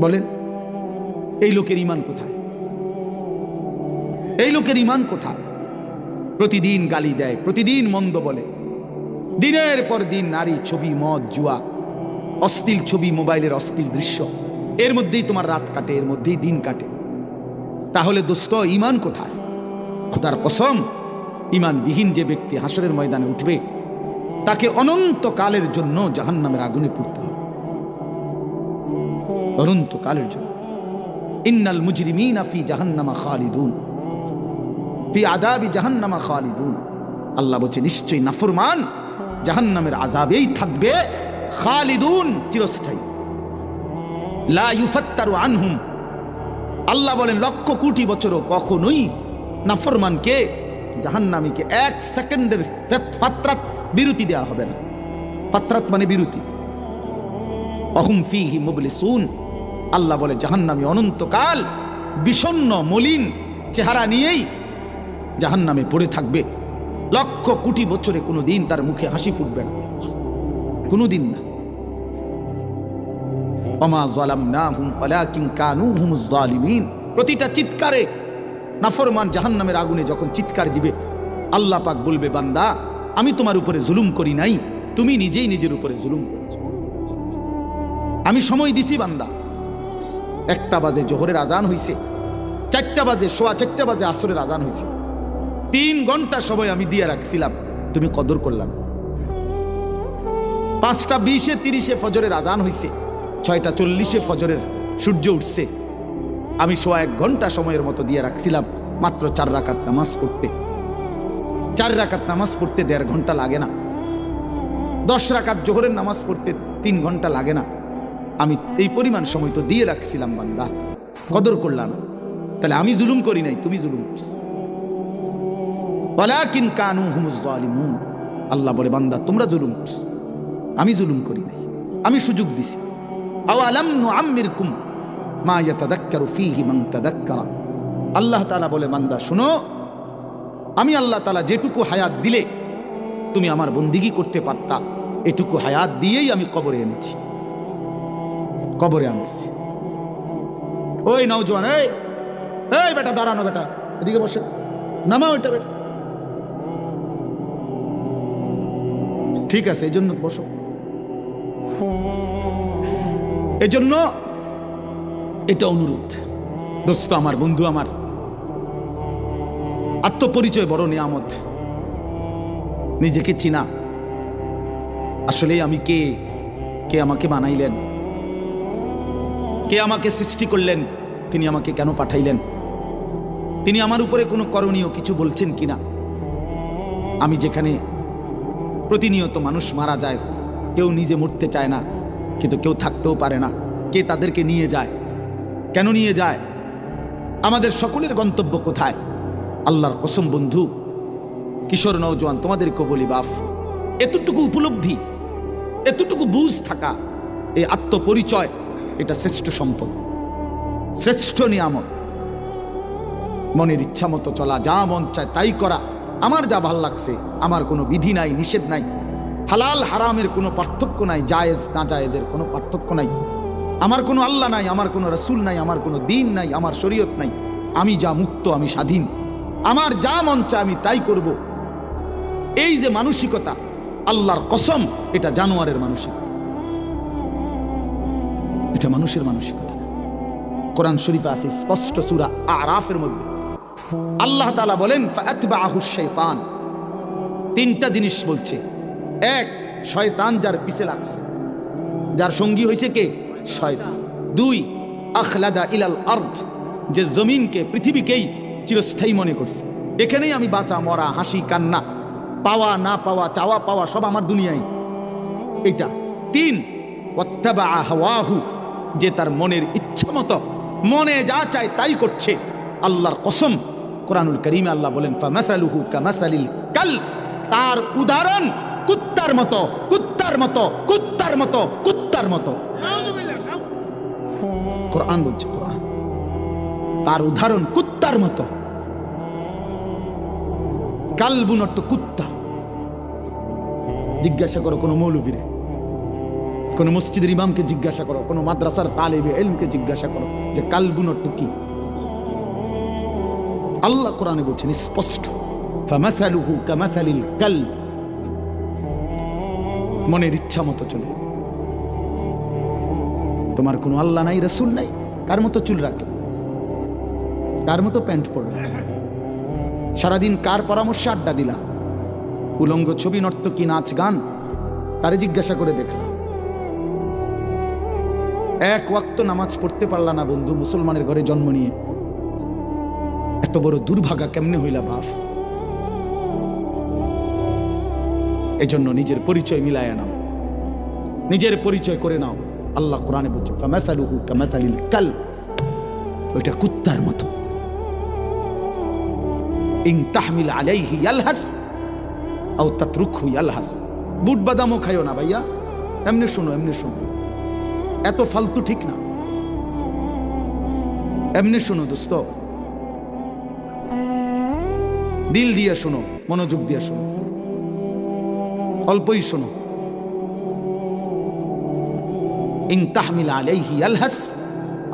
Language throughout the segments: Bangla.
বলেন এই লোকের ঈমান কোথায়? এই লোকের ঈমান কোথায়? প্রতিদিন গালি দেয়, প্রতিদিন মন্দ বলে, দিনের পর দিন নারী ছবি, মদ, জুয়া, অশ্লীল ছবি, মোবাইলের অশ্লীল দৃশ্য, এর মধ্যেই তোমার রাত কাটে, এর মধ্যেই দিন কাটে। তাহলে দোস্ত ঈমান কোথায়? খোদার কসম, ঈমানবিহীন যে ব্যক্তি হাসরের ময়দানে উঠবে তাকে অনন্তকালের জন্য জাহান্নামের আগুনে পুড়তে হবে, অনন্তকালের জন্য। ইন্নাল মুজরিমিনা ফি জাহান্নামা খালিদুন, ফি আযাবি জাহান্নামা খালিদুন। আল্লাহ বলছে নিশ্চয়ই নাফরমান জাহান্নামের আযাবেই থাকবে, খালিদুন, চিরস্থায়ী। লা ইউফাত্তারু আনহুম, আল্লাহ বলেন লক্ষ কোটি বছরও কখনোই নাফরমানকে, জাহান্নামীকে এক সেকেন্ডের ফাতরাত বিরতি দেওয়া হবে না। ফাতরাত মানে বিরতি। অহুম ফীহি মুবলিসুন, আল্লাহ বলে জাহান্নামী অনন্তকাল বিষণ্ণ মলিন চেহারা নিয়েই জাহান্নামে পড়ে থাকবে। লক্ষ কোটি বছরে কোনো দিন তার মুখে হাসি ফুটবে না, কোনো দিন না। ওমা যালামনাহুম ওয়ালাকিন কানু হুমুজ যালিমিন। প্রতিটা চিৎকারে নাফরমান জাহান্নামের আগুনে যখন চিৎকার দিবে, আল্লাহ পাক বলবে বান্দা আমি তোমার উপরে জুলুম করি নাই, তুমি নিজেই নিজের উপরে জুলুম করেছো। আমি সময় দিছি বান্দা, 1টা বাজে জোহরের আজান হইছে, 4টা বাজে, সোয়া 4টা বাজে আসরের আজান হইছে, 3 ঘন্টা সময় আমি দিয়ে রাখছিলাম, তুমি কদর করলাম। 5টা 20-এ 30-এ ফজরের আজান হইছে, 6টা 40-এ ফজরের সূর্য উঠছে, আমি সোয়া 1 ঘন্টা সময়ের মতো দিয়ে রাখছিলাম মাত্র 4 রাকাত নামাজ পড়তে। 4 রাকাত নামাজ পড়তে 1.5 ঘন্টা লাগে না। 10 রাকাত জোহরের নামাজ পড়তে 3 ঘন্টা লাগে না। আমি এই পরিমাণ সময় তো দিয়ে রাখছিলাম বান্দা, কদর করলাম না। তাহলে আমি জুলুম করি নাই, তুমি জুলুম করছো। ওয়ালাকিন কানু হুমুজ যালিমুন, আল্লাহ বলে বান্দা তোমরা জুলুম করছো, আমি জুলুম করি নাই, আমি সুযোগ দিছি। আওয়ালাম নুআম্মিরকুম মা ইয়াতাযাক্কারু ফীহি মান তাযাক্কারা, আল্লাহ তাআলা বলে বান্দা শুনো, আমি আল্লাহ তাআলা যেটুকু হায়াত দিলে তুমি আমার বন্দিগি করতে পারতা, এটুকু হায়াত দিয়েই আমি কবরে এনেছি, কবরে আনছি। ওই নওজোয়ান, এই বেটা দাঁড়ানো, বেটা এদিকে বসে, নামাও এটা বেটা। ঠিক আছে, এই জন্য বসো। এজন্য এটা অনুরোধ দোস্ত আমার, বন্ধু আমার, আত্মপরিচয় বড় নিয়ামত। নিজেকে চিনা, আসলে আমি কে, কে আমাকে বানাইলেন, কে আমাকে সৃষ্টি করলেন, তিনি আমাকে কেন পাঠাইলেন, তিনি আমার উপরে কোনো করণীয় কিছু বলছেন কিনা। আমি যেখানে প্রতিনিয়ত মানুষ মারা যায়, কেউ নিজে মরতে চায় না, কিন্তু কেউ থাকতেও পারে না, কে তাদেরকে নিয়ে যায়, কেন নিয়ে যায়, আমাদের সকলের গন্তব্য কোথায়? আল্লাহর কসম বন্ধু, কিশোর নওজোয়ান, তোমাদেরকে বলি বাপ, এতটুকু উপলব্ধি, এতটুকু বুঝ থাকা, এই আত্মপরিচয়, এটা শ্রেষ্ঠ সম্পদ, শ্রেষ্ঠ নিয়ামত। মনের ইচ্ছা মতো চলা, যা মন চায় তাই করা, আমার যা ভাল লাগছে, আমার কোনো বিধি নাই, নিষেধ নাই, হালাল হারামের কোনো পার্থক্য নাই, জায়েজ না জায়েজের কোনো পার্থক্য নাই, আমার কোনো আল্লাহ নাই, আমার কোনো রাসূল নাই, আমার কোনো দিন নাই, আমার শরীয়ত নাই, আমি যা মুক্ত, আমি স্বাধীন, আমার যা মন চায় আমি তাই করব। এই যে মানসিকতা, আল্লাহর কসম এটা জানোয়ারের মানসিকতা, এটা মানুষের মানসিকতা। কোরআন শরীফে আছে স্পষ্ট, সূরা আরাফের মধ্যে আল্লাহ তাআলা বলেন ফাআতবাআহুশ শাইতান, 3টা জিনিস বলছে। 1, শয়তান যার পিছে লাগছে, যার সঙ্গী হয়েছে কে? শয়তান। 2, আখলাদা ইলাল আরদ, যে জমিনকে, পৃথিবীকেই চিরস্থায়ী মনে করছে, এখানেই আমি বাঁচা মরা, হাসি কান্না, পাওয়া না পাওয়া, চাওয়া পাওয়া সব আমার দুনিয়ায়, এটা। 3, ওয়াত্তাবা হাওয়াহু, যে তার মনের ইচ্ছা মতো মনে যা চায় তাই করছে। আল্লাহর কসম, কোরআনুল কারীমে আল্লাহ বলেন ফামাসালুহু কামাসালিল কালব, তার উদাহরণ কুত্তার মতো, কুত্তার মতো, কুত্তার মতো, কুত্তার মতো। কোরআন বলছে, কোরআন, তার উদাহরণ কুত্তার মতো। কালবুন অর্থ কুত্তা। জিজ্ঞাসা করো কোনো মৌলবীরে, কোনো মসজিদের ইমামকে জিজ্ঞাসা করো, কোনো মাদ্রাসার তালিবে ইলমকে জিজ্ঞাসা করো যে কালবুন অর্থ কি। আল্লাহ কোরআনে বলছেন স্পষ্ট, ফামাসালুহু কামাসালিল কালব, মনের ইচ্ছা মতো চলে। তোমার কোনো আল্লাহ নাই, রাসূল নাই, কার মতো চুল রাখলে, কার মতো প্যান্ট পরলে, সারাদিন কার পরামর্শে আড্ডা দিলা, উলঙ্গ ছবি, নর্তকী, নাচ গান, কারে জিজ্ঞাসা করে দেখলা। এক ওয়াক্ত নামাজ পড়তে পারলা না বন্ধু, মুসলমানের ঘরে জন্ম নিয়ে। এত বড় দুর্ভাগা কেমনে হইলা বাপ। এজন্য নিজের পরিচয় মিলায়া নাও, নিজের পরিচয় করে নাও। আল্লাহ কোরআনে বলছে ফামাসালুহু কামাসালিল কালব, ওইটা কুত্তার মতো। ইন তাহমিল আলাইহি ইয়ালহাস আও তাতরুকহু ইয়ালহাস। বুট বাদামও খাইও না ভাইয়া, এমনি শোনো, এমনি শোনো, এত ফালতু ঠিক না। এমনি শোনো দোস্ত, দিল দিয়ে শোনো, মনোযোগ দিয়ে শোনো, অল্পই শোনো। ইন তাহমিল আলাইহি ইয়ালহাস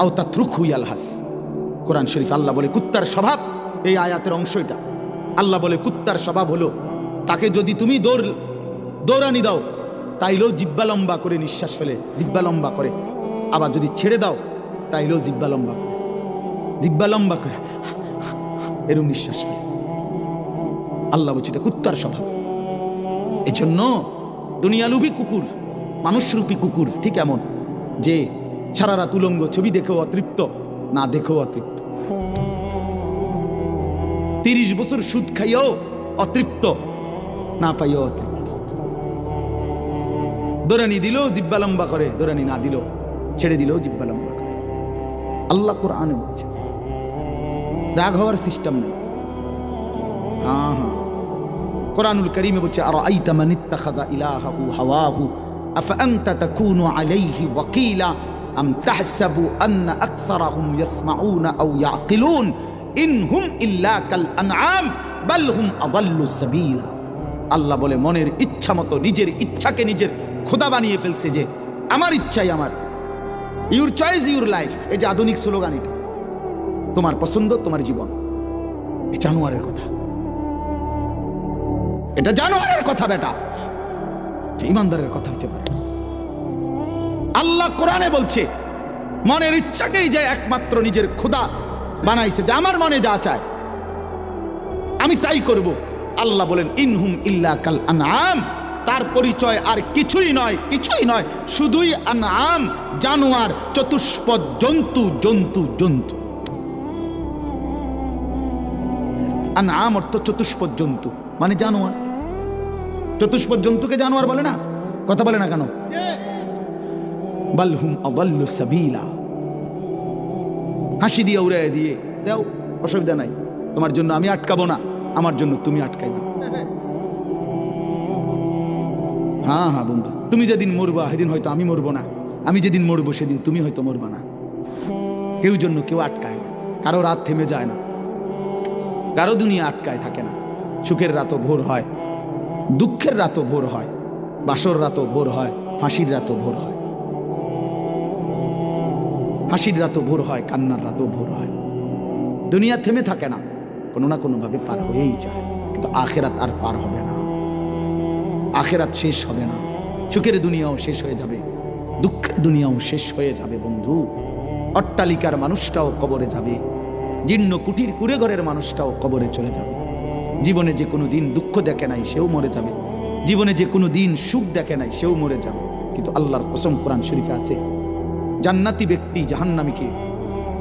আও তাতরুকহু ইয়ালহাস। কোরআন শরীফ আল্লাহ বলে কুত্তার স্বভাব, এই আয়াতের অংশ এটা। আল্লাহ বলে কুত্তার স্বভাব হলো, তাকে যদি তুমি দৌড়ানি দাও তাইলেও জিব্বা লম্বা করে নিঃশ্বাস ফেলে, জিব্বা লম্বা করে। আবার যদি ছেড়ে দাও তাইলেও জিব্বা লম্বা করে, জিব্বা লম্বা করে এরকম নিঃশ্বাস ফেলে। আল্লাহ বলছে এটা কুত্তার স্বভাব। এজন্য দুনিয়ালুভী কুকুর, মানুষরূপী কুকুর ঠিক এমন যে সারা রাত উলঙ্গ ছবি দেখেও অতৃপ্ত, না দেখেও অতৃপ্ত। 30 বছর সুদ খাইও অতৃপ্ত, না পাইও অতৃপ্ত। দৌড়ানি দিলেও জিব্বা লম্বা করে, দৌড়ানি না দিলেও, ছেড়ে দিলেও জিব্বা লম্বা করে। আল্লাহ কোরআনে বলছে, রাগ হওয়ার সিস্টেম নেই। হ্যাঁ হ্যাঁ, কোরআনুল কারীমে বলছে আরাআইতা মান ইত্তাখাযা ইলাহাহু হাওয়াহু আফআনতা তাকুনু আলাইহি ওয়াকিলা আম তাহসাবু আন্না আকসারাহুম ইয়াসমাউনা আও ইয়াকিলুন ইনহুম ইল্লা কাল আনআম বাল হুম আদাল্লু সাবিলা। আল্লাহ বলে মনের ইচ্ছা মতো নিজের ইচ্ছাকে নিজের খোদা বানিয়ে ফেলছে, যে আমার ইচ্ছাই আমার, ইউর চয়েস ইউর লাইফ। এই যে আধুনিক স্লোগান, এটা তোমার পছন্দ তোমার জীবন। এই জানোয়ারের কথা, এটা জানোয়ারের কথা বেটা, ইমানদারের কথা হতে পারে। আল্লাহ কোরআনে বলছে মনের ইচ্ছাকেই যে একমাত্র নিজের খোদা বানাইছে, যে আমার মনে যা চায় আমি তাই করব। আল্লাহ বলেন ইনহুম ইল্লা কাল আনআম, তার পরিচয় আর কিছুই নয়, কিছুই নয়, শুধুই আনআম, জানোয়ার, চতুষ্পদ জন্তু, জন্তু জন্তু। আনআম অর্থ চতুষ্পদ জন্তু, মানে জানোয়ার। চতুষ্পদ জন্তুকে জানোয়ার বলে না, কথা বলে না কেন? বাল হুম আদাল্লু সাবিলা। হাসি দিয়ে উড়াই দিয়ে দাও, অসুবিধা নাই, তোমার জন্য আমি আটকাবো না, আমার জন্য তুমি আটকাইবে। হ্যাঁ হ্যাঁ বন্ধু, তুমি যেদিন মরবা সেদিন হয়তো আমি মরবো না, আমি যেদিন মরবো সেদিন তুমি হয়তো মরবা না। কেউ জন্য কেউ আটকায় না, কারো রাত থেমে যায় না, কারো দুনিয়া আটকায় থাকে না। সুখের রাতও ভোর হয়, দুঃখের রাতও ভোর হয়, বাসর রাতও ভোর হয়, ফাঁসির রাতও ভোর হয়, হাসির রাতও ভোর হয়, কান্নার রাতও ভোর হয়। দুনিয়া থেমে থাকে না, কোনো না কোনো ভাবে পার হয়েই যায়। কিন্তু আখেরাত আর পার হবে না, আখেরাত শেষ হবে না। সুখের দুনিয়াও শেষ হয়ে যাবে, দুঃখের দুনিয়াও শেষ হয়ে যাবে বন্ধু। অট্টালিকার মানুষটাও কবরে যাবে, জীর্ণ কুটির কুড়ে ঘরের মানুষটাও কবরে চলে যাবে। জীবনে যে কোনো দিন দুঃখ দেখে নাই সেও মরে যাবে, জীবনে যে কোনো দিন সুখ দেখে নাই সেও মরে যাবে। কিন্তু আল্লাহর কসম কোরআন শরীফে আছে, জান্নাতি ব্যক্তি জাহান্নামীকে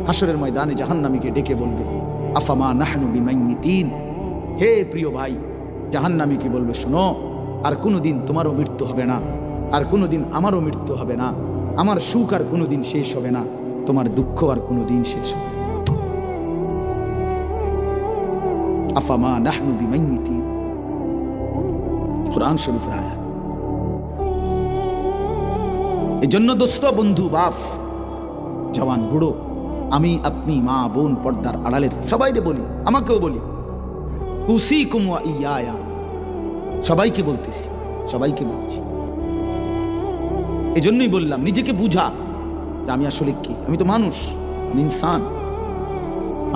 হাসরের ময়দানে জাহান্নামীকে ডেকে বলবে আফামা নাহনু বিমাইয়িতিন। হে প্রিয় ভাই, জাহান্নামীকে বলবে শোনো, আর কোনোদিন তোমারও মৃত্যু হবে না, আর কোনোদিন আমারও মৃত্যু হবে না, আমার সুখ আর কোনোদিন শেষ হবে না, তোমার দুঃখ আর কোনোদিন শেষ হবে না। আফামা নাহনু বিমাইয়িতিন, কোরআন শরীফের আয়াত। এজন্য দোস্ত, বন্ধু, বাপ, জওয়ান, বুড়ো, আমি, আপনি, মা, বোন, পর্দার আড়ালের সবাইকে বলি, আমাকেও বলি, উসিকুম ওয়া ইয়া, সবাইকে বলতেছি, সবাইকে বলছি, এই জন্যই বললাম নিজেকে বুঝা যে আমি আসলে কি। আমি তো মানুষ, আমি ইনসান,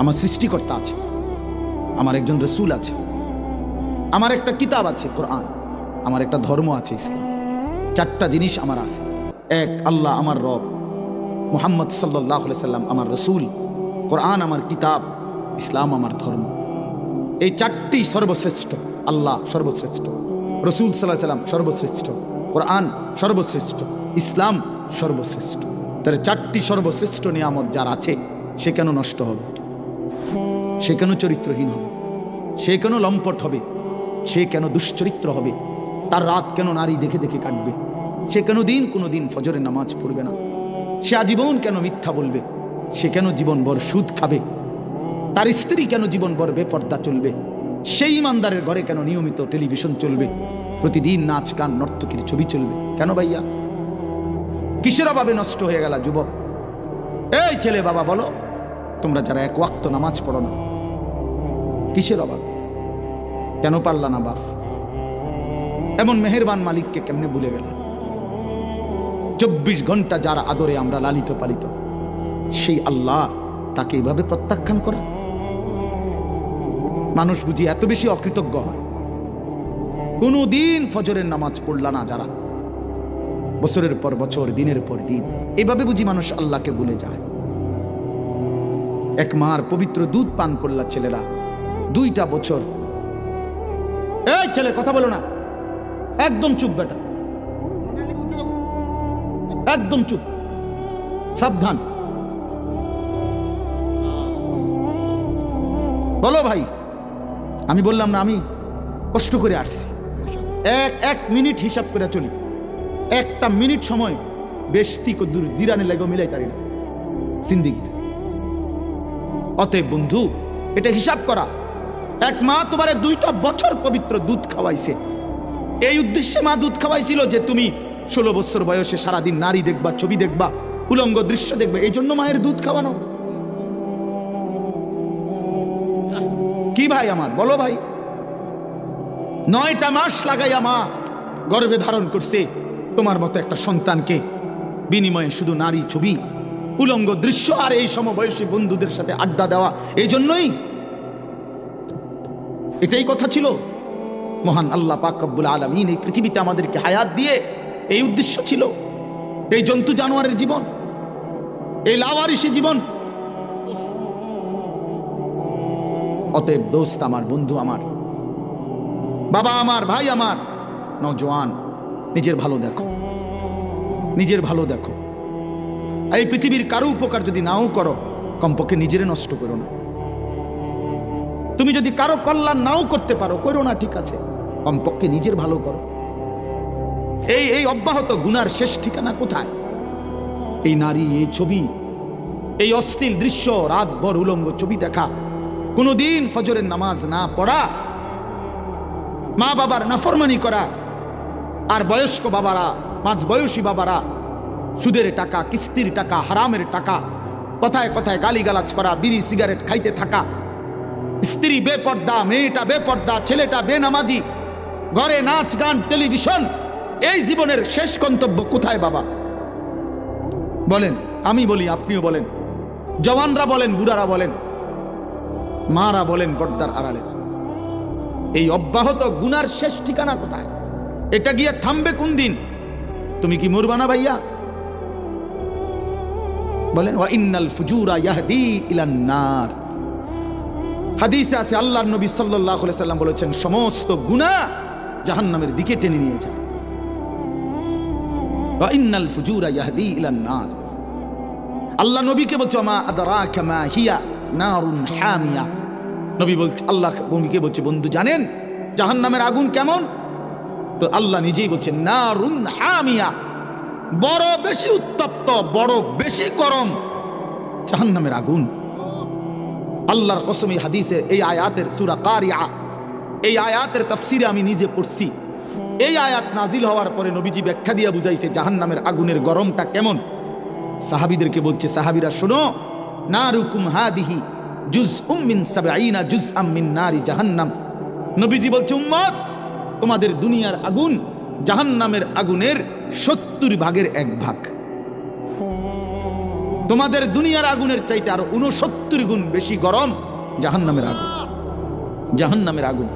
আমার সৃষ্টিকর্তা আছে, আমার একজন রসুল আছে, আমার একটা কিতাব আছে কোরআন, আমার একটা ধর্ম আছে ইসলাম। চারটা জিনিস আমার আছে। এক, আল্লাহ আমার রব, মুহাম্মদ সাল্লাল্লাহু আলাইহি সাল্লাম আমার রসুল, কোরআন আমার কিতাব, ইসলাম আমার ধর্ম। এই চারটি সর্বশ্রেষ্ঠ। আল্লাহ সর্বশ্রেষ্ঠ, রসুল সাল্লাল্লাহু আলাইহি সাল্লাম সর্বশ্রেষ্ঠ, কোরআন সর্বশ্রেষ্ঠ, ইসলাম সর্বশ্রেষ্ঠ। তার চারটি সর্বশ্রেষ্ঠ নিয়ামত যার আছে, সে কেন নষ্ট হবে? সে কেন চরিত্রহীন হবে? সে কেন লম্পট হবে? সে কেন দুশ্চরিত্র হবে? তার রাত কেন নারী দেখে দেখে কাটবে? সে কেন কোনো দিন ফজরের নামাজ পড়বে না? সে আজীবন কেন মিথ্যা বলবে? সে কেন জীবনভর সুদ খাবে? তার স্ত্রী কেন জীবনভর বেপর্দা চলবে? সেই ইমানদারের ঘরে কেন নিয়মিত টেলিভিশন চলবে? প্রতিদিন নাচ গান নর্তকীর ছবি চলবে? কেন ভাইয়া? কিসের অভাবে নষ্ট হয়ে গেল যুবক? এই ছেলে বাবা বলো, তোমরা যারা এক ওয়াক্ত নামাজ পড়ো না, কিসের অভাব? কেন পারলা না বাপ? এমন মেহেরবান মালিককে কেমনে ভুলে গেল? 24 ঘন্টা যার আদরে আমরা লালিত পালিত, সেই আল্লাহ তাকে এইভাবে প্রত্যাখ্যান করা? মানুষ বুঝি এত বেশি অকৃতজ্ঞ হয়? কোনদিন ফজরের নামাজ পড়লা না যারা, বছরের পর বছর, দিনের পর দিন, এইভাবে বুঝি মানুষ আল্লাহকে ভুলে যায়? এক মার পবিত্র দুধ পান করলা ছেলেরা 2টা বছর। এই ছেলে কথা বলো না, একদম চুপ বেটা, একদম চুপ, সাবধান। বলো ভাই, আমি বললাম না আমি কষ্ট করে আসছি, এক মিনিট হিসাব করে চলি। একটা মিনিট সময় বেশি কদ্দুর জিরানে লাগো মিলাই তারি না জিন্দিগি। অতএব বন্ধু, এটা হিসাব করা। এক মা তোমারে 2টা বছর পবিত্র দুধ খাওয়াইছে। এই উদ্দেশ্যে মা দুধ খাওয়াইছিল যে তুমি 16 বছর বয়সে সারাদিন নারী দেখবা, ছবি দেখবা, উলঙ্গ দৃশ্য দেখবে, এই জন্য মায়ের দুধ খাওয়ানো। কি ভাই আমার, বলো ভাই? 9টা মাস লাগাইয়া মা গর্ভে ধারণ করছে তোমার মতো একটা সন্তানকে, বিনিময়ে শুধু নারী ছবি, উলঙ্গ দৃশ্য আর এই সমবয়সী বন্ধুদের সাথে আড্ডা দেওয়া। এই জন্যই এটাই কথা ছিল। মহান আল্লাহ পাক রব্বুল আলামিন এই পৃথিবীতে আমাদেরকে হায়াত দিয়ে এই উদ্দেশ্য ছিল। এই জন্তু জানোয়ারের জীবন, এই লাওয়ারিসি জীবন। অতএব দোস্ত আমার, বন্ধু আমার, বাবা আমার, ভাই আমার, নওজোয়ান, নিজের ভালো দেখো, নিজের ভালো দেখো। এই পৃথিবীর কারো উপকার যদি নাও করো, কমপক্ষে নিজেরে নষ্ট করো না। তুমি যদি কারো কল্যাণ নাও করতে পারো, করো না, ঠিক আছে, কমপক্ষে নিজের ভালো করো। এই অব্যাহত গুনার শেষ ঠিকানা কোথায়? এই নারী, এই ছবি, এই অশ্লীল দৃশ্য, রাতভর উলঙ্গ ছবি দেখা, কোনদিন ফজরের নামাজ না পড়া, মা বাবার নাফরমানি করা, আর বয়স্ক বাবারা, মাঝবয়সী বাবারা সুদের টাকা, কিস্তির টাকা, হারামের টাকা, কথায় কথায় গালিগালাজ করা, বিড়ি সিগারেট খাইতে থাকা, স্ত্রী বেপর্দা, মেয়েটা বেপর্দা, ছেলেটা বেনামাজি, ঘরে নাচ গান টেলিভিশন। এই জীবনের শেষ গন্তব্য কোথায় বাবা? বলেন, আমি বলি, আপনিও বলেন, জওয়ানরা বলেন, বুড়ারা বলেন, মারা বলেন, পর্দার আড়ালে। এই অব্যাহত গুনার শেষ ঠিকানা কোথায়? এটা গিয়ে থামবে কোন দিন? তুমি কি মরবা না ভাইয়া? বলেন, ওয়া ইন্নাল ফুজুরা ইয়াহদি ইলান নার। হাদিসে আছে, আল্লাহর নবী সাল্লাল্লাহু আলাইহি সাল্লাম বলেছেন, সমস্ত গুনাহ জাহান্নামের দিকে টেনে নিয়ে যায়। ওয়া ইন্নাল ফুজুরা ইয়াহদি ইলান নার। আল্লাহ নবীকে বলছে, মা আদরাকা মা হিয়া নারুন হামিয়া। নবী বলছে, আল্লাহ নবীকে বলছে, বন্ধু জানেন জাহান্নামের আগুন কেমন? তো আল্লাহ নিজেই বলছেন, নারুন হামিয়া, বড় বেশি উত্তপ্ত, বড় বেশি গরম জাহান্নামের আগুন। আল্লাহর কসম, এই হাদিসে, এই আয়াতের সূরা কারিয়া, এই আয়াতের তাফসিরে আমি নিজে পড়ছি। এই আয়াত নাজিল হওয়ার পরে নবীজি ব্যাখ্যা দিয়ে বুঝাইছে জাহান্নামের আগুনের গরমটা কেমন। সাহাবীদেরকে বলছে, সাহাবীরা শোনো, নারুকুম হাদিহি জুজউম মিন 70 জুজআম মিন নারি জাহান্নাম। নবীজি বলছে, উম্মত, তোমাদের দুনিয়ার আগুন জাহান্নামের আগুনের 70 ভাগের 1 ভাগ। তোমাদের দুনিয়ার আগুনের চাইতে আরো 69 গুণ বেশি গরম জাহান্নামের আগুন। জাহান্নামের আগুন।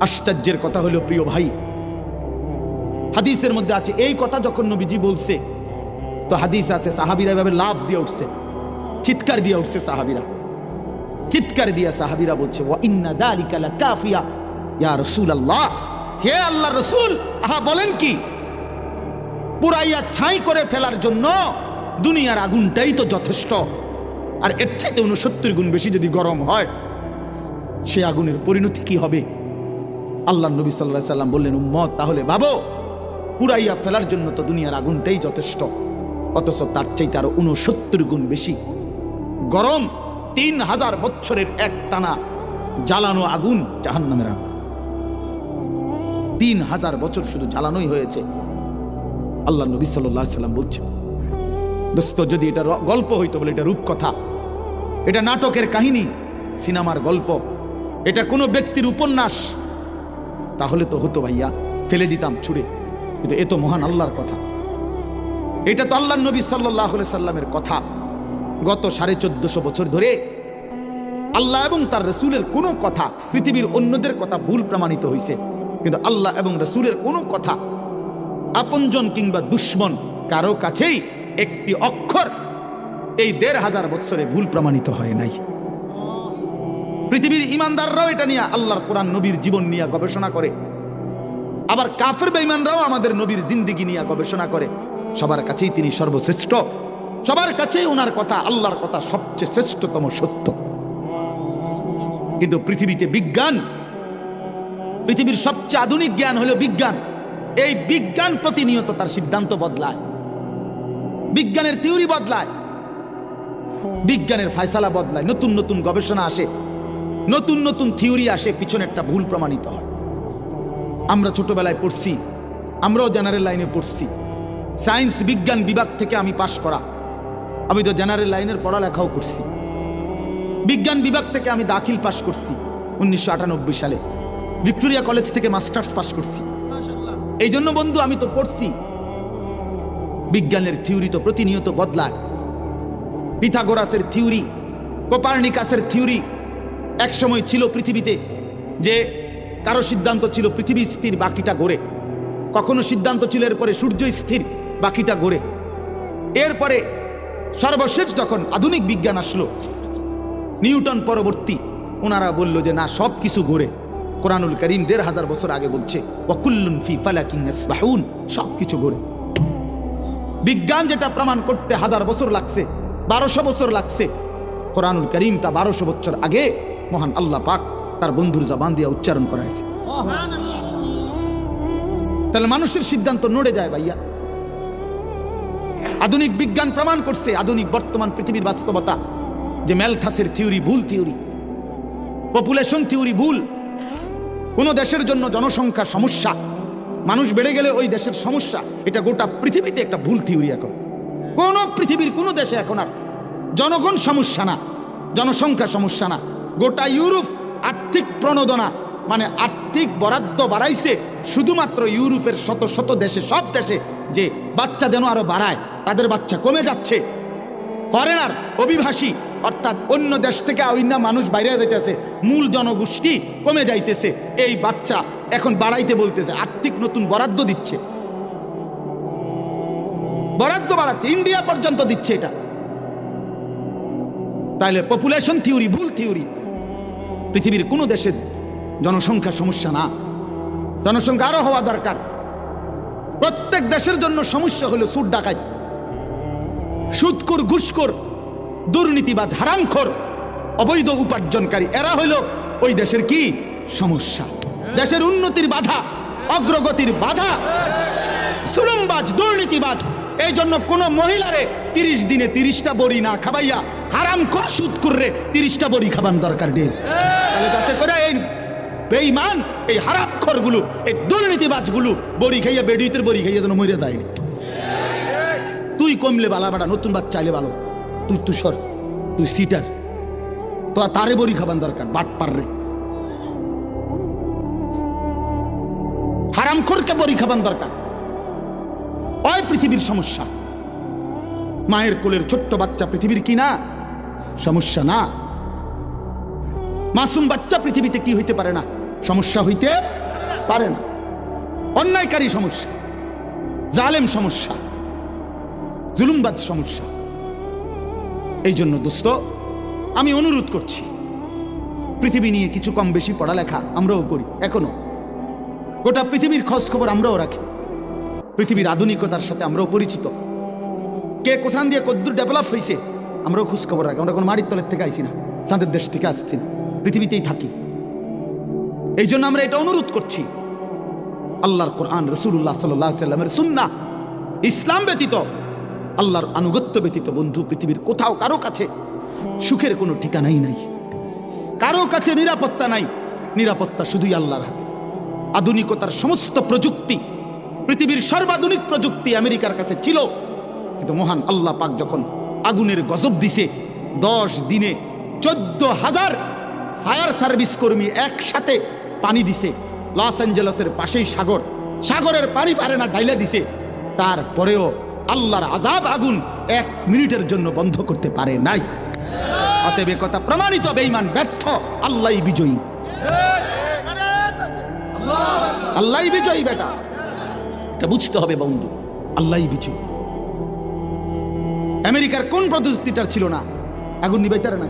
আশ্চর্যের কথা হলো প্রিয় ভাই, হাদিসের মধ্যে আছে এই কথা যখন নবীজি বলছে, তো হাদিস আছে সাহাবীরা এভাবে লাফ দিয়ে উঠছে, চিৎকার দিয়ে উঠছে সাহাবীরা, চিৎকার দিয়ে সাহাবীরা বলছে ওয়া ইন্না যালিকা লাকাফিয়া ইয়া রাসূলুল্লাহ, হে আল্লাহর রাসূল, আহা বলেন কি, পুরাইয়া ছাই করে ফেলার জন্য দুনিয়ার আগুনটাই তো যথেষ্ট, আর এর চাইতে 69 গুণ বেশি যদি গরম হয় সে আগুনের পরিণতি কি হবে? আল্লাহর নবী সাল্লাল্লাহু আলাইহি সাল্লাম বললেন, উম্মত তাহলে ভাবো, পুরাইয়া ফেলার জন্য তো দুনিয়ার আগুনটাই যথেষ্ট, অথচ তার চাইতে আরো 69 গুণ বেশি গরম 3000 বছরের এক টানা জ্বালানো আগুন জাহান্নামের আগুন। 3000 বছর শুধু জ্বালানোই হয়েছে। আল্লাহর নবী সাল্লাল্লাহু আলাইহি সাল্লাম বলছেন, দোস্ত যদি এটা গল্প হইতো বলে এটা রূপকথা, এটা নাটকের কাহিনী, সিনেমার গল্প, এটা কোনো ব্যক্তির উপন্যাস, তাহলে তো হতো ভাইয়া, ফেলে দিতাম ছুঁড়ে। কিন্তু এ তো মহান আল্লাহর কথা, এটা তো আল্লাহর নবী সাল্লাল্লাহু আলাইহি সাল্লামের কথা। গত 1450 বছর ধরে আল্লাহ এবং তার রাসূলের কোনো কথা পৃথিবীর অন্যদের কথা ভুল প্রমাণিত হয়েছে, কিন্তু আল্লাহ এবং রাসূলের কোনো কথা আপনজন কিংবা দুশ্মন কারো কাছেই একটি অক্ষর এই 1500 বছরে ভুল প্রমাণিত হয় নাই। পৃথিবীর ইমানদাররাও এটা নিয়ে আল্লাহর কোরআন নবীর জীবন নিয়ে গবেষণা করে, আবার কাফের বেঈমানরাও আমাদের নবীর জিন্দেগি নিয়ে গবেষণা করে। সবার কাছেই তিনি সর্বশ্রেষ্ঠ, সবার কাছেই ওনার কথা, আল্লাহর কথা সবচেয়ে শ্রেষ্ঠতম সত্য। কিন্তু পৃথিবীতে বিজ্ঞান, পৃথিবীর সবচেয়ে আধুনিক জ্ঞান হলো বিজ্ঞান। এই বিজ্ঞান প্রতিনিয়ত তার সিদ্ধান্ত বদলায়, বিজ্ঞানের থিওরি বদলায়, বিজ্ঞানের ফয়সালা বদলায়, নতুন নতুন গবেষণা আসে, নতুন নতুন থিওরি আসে, পিছনে একটা ভুল প্রমাণিত হয়। আমরা ছোটবেলায় পড়ছি, আমরাও জেনারেল লাইনে পড়ছি, সায়েন্স বিজ্ঞান বিভাগ থেকে আমি পাশ করা, আমি তো জেনারেল লাইনের পড়ালেখাও করছি, বিজ্ঞান বিভাগ থেকে আমি দাখিল পাশ করছি 1998 সালে, ভিক্টোরিয়া কলেজ থেকে মাস্টার্স পাশ করছি। এই জন্য বন্ধু আমি তো পড়ছি, বিজ্ঞানের থিওরি তো প্রতিনিয়ত বদলায়। পিথাগোরাসের থিওরি, কোপার্নিকাসের থিওরি, এক সময় ছিল পৃথিবীতে যে কারো সিদ্ধান্ত ছিল পৃথিবী স্থির বাকিটা ঘোরে, কখনো সিদ্ধান্ত ছিল এরপরে সূর্য স্থির বাকিটা ঘোরে। এরপরে সর্বশেষ যখন আধুনিক বিজ্ঞান আসলো, নিউটন পরবর্তী, ওনারা বলল যে না, সব কিছু ঘোরে। কোরআনুল কারীম 1500 বছর আগে বলছে ওয়াকুল্লুন ফি ফালাকিন ইয়াসবাহুন, সব কিছু ঘোরে। বিজ্ঞান যেটা প্রমাণ করতে 1000 বছর লাগছে, 1200 বছর লাগছে, কোরআনুল কারীম তা 1200 বছর আগে মহান আল্লাহ পাক তার বন্ধুর জবান দিয়ে উচ্চারণ করাইছে। তাহলে মানুষের সিদ্ধান্ত নড়ে যায় ভাইয়া। আধুনিক বিজ্ঞান প্রমাণ করছে, আধুনিক বর্তমান পৃথিবীর বাস্তবতা, যে ম্যালথাসের থিওরি ভুল থিওরি, পপুলেশন থিওরি ভুল। কোন দেশের জন্য জনসংখ্যা সমস্যা, মানুষ বেড়ে গেলে ওই দেশের সমস্যা, এটা গোটা পৃথিবীতে একটা ভুল থিওরি। এখন কোন পৃথিবীর কোন দেশে এখন আর জনগণ সমস্যা না, জনসংখ্যা সমস্যা না। গোটা ইউরোপ আর্থিক প্রণোদনা মানে আর্থিক বরাদ্দ বাড়াইছে শুধুমাত্র ইউরোপের শত শত দেশে, সব দেশে, যে বাচ্চা যেন আরো বাড়ায়, তাদের বাচ্চা কমে যাচ্ছে। ফরেনার, অভিবাসী, অর্থাৎ অন্য দেশ থেকে অন্য মানুষ বাইরে যাইতেছে, মূল জনগোষ্ঠী কমে যাইতেছে, এই বাচ্চা এখন বাড়াইতে বলতেছে, আর্থিক নতুন বরাদ্দ দিচ্ছে, বরাদ্দ বাড়াচ্ছে, ইন্ডিয়া পর্যন্ত দিচ্ছে এটা। তাইলে পপুলেশন থিওরি ভুল থিওরি। পৃথিবীর কোনো দেশের জনসংখ্যা সমস্যা না, জনসংখ্যা আরো হওয়া দরকার। প্রত্যেক দেশের জন্য সমস্যা হলো সুদ ডাকাত, সুদখোর, ঘুষখোর, দুর্নীতিবাজ, হারামখোর, অবৈধ উপার্জনকারী, এরা হইল ওই দেশের কি সমস্যা, দেশের উন্নতির বাধা, অগ্রগতির বাধা। সুলমবাজ, দুর্নীতিবাজ, এই জন্য কোন মহিলারে 30 দিনে 30টা বড়ি না খাবাইয়া হারামখোর সুদখোররে 30টা বড়ি খাবান দরকার নেই। তাহলে যাতে করে এই বেঈমান, এই হারামখোরগুলো, এই দুর্নীতিবাজগুলো বড়ি খাইয়া, বেডিতের বড়ি খাইয়া যেন মরে যায়নি। তুই কমলে বালা বাড়া, নতুন বাচ্চা চাইলে ভালো, তুই তুষর, তুই সিটার, তো তারে বড়ি খাবান দরকার, বাট পাররে হারামখোরকে বড়ি খাবান দরকার। ওই পৃথিবীর সমস্যা। মায়ের কোলের ছোট্ট বাচ্চা পৃথিবীর কি না সমস্যা? না। মাসুম বাচ্চা পৃথিবীতে কি হইতে পারে না? সমস্যা হইতে পারে না। অন্যায়কারী সমস্যা, জালেম সমস্যা, জুলুমবাজ সমস্যা। এই জন্য দোস্ত, আমি অনুরোধ করছি, পৃথিবী নিয়ে কিছু কম বেশি পড়ালেখা আমরাও করি, এখনো গোটা পৃথিবীর খোঁজ খবর আমরাও রাখি, পৃথিবীর আধুনিকতার সাথে আমরাও পরিচিত, কে কোথান দিয়ে কদ্দূর ডেভেলপ হয়েছে আমরাও খোঁজ খবর রাখি। আমরা কোনো মাটির তলের থেকে আইছি না, চাঁদের দেশ থেকে আসছি না, পৃথিবীতেই থাকি। এই জন্য আমরা এটা অনুরোধ করছি, আল্লাহর কোরআন, রাসূলুল্লাহ সাল্লাল্লাহু আলাইহি ওয়াসাল্লামের সুন্নাহ, ইসলাম ব্যতীত, আল্লাহর আনুগত্য ব্যতীত বন্ধু পৃথিবীর কোথাও কারো কাছে সুখের কোনো ঠিকানাই নাই, কারো কাছে নিরাপত্তা নাই। নিরাপত্তা শুধুই আল্লাহর হাতে। আধুনিকতার সমস্ত প্রযুক্তি, পৃথিবীর সর্বাধুনিক প্রযুক্তি আমেরিকার কাছে ছিল, কিন্তু মহান আল্লাহ পাক যখন আগুনের গজব দিছে, 10 দিনে 14,000 ফায়ার সার্ভিস কর্মী একসাথে পানি দিছে। লস অ্যাঞ্জেলসের পাশেই সাগর, সাগরের পানি পারে না, ডাইলা দিছে। তারপরেও আল্লাহর আযাব আগুন 1 মিনিটের জন্য বন্ধ করতে পারে নাই। অতএব কথা প্রমাণিত, বেঈমান ব্যর্থ, আল্লাহই বিজয়ী, আল্লাহই বিজয়ী। বেটা এটা বুঝতে হবে বন্ধু, আল্লাহই বিজয়ী। আমেরিকার কোন প্রযুক্তিটার ছিল না? আগুন নিবাইতারে না,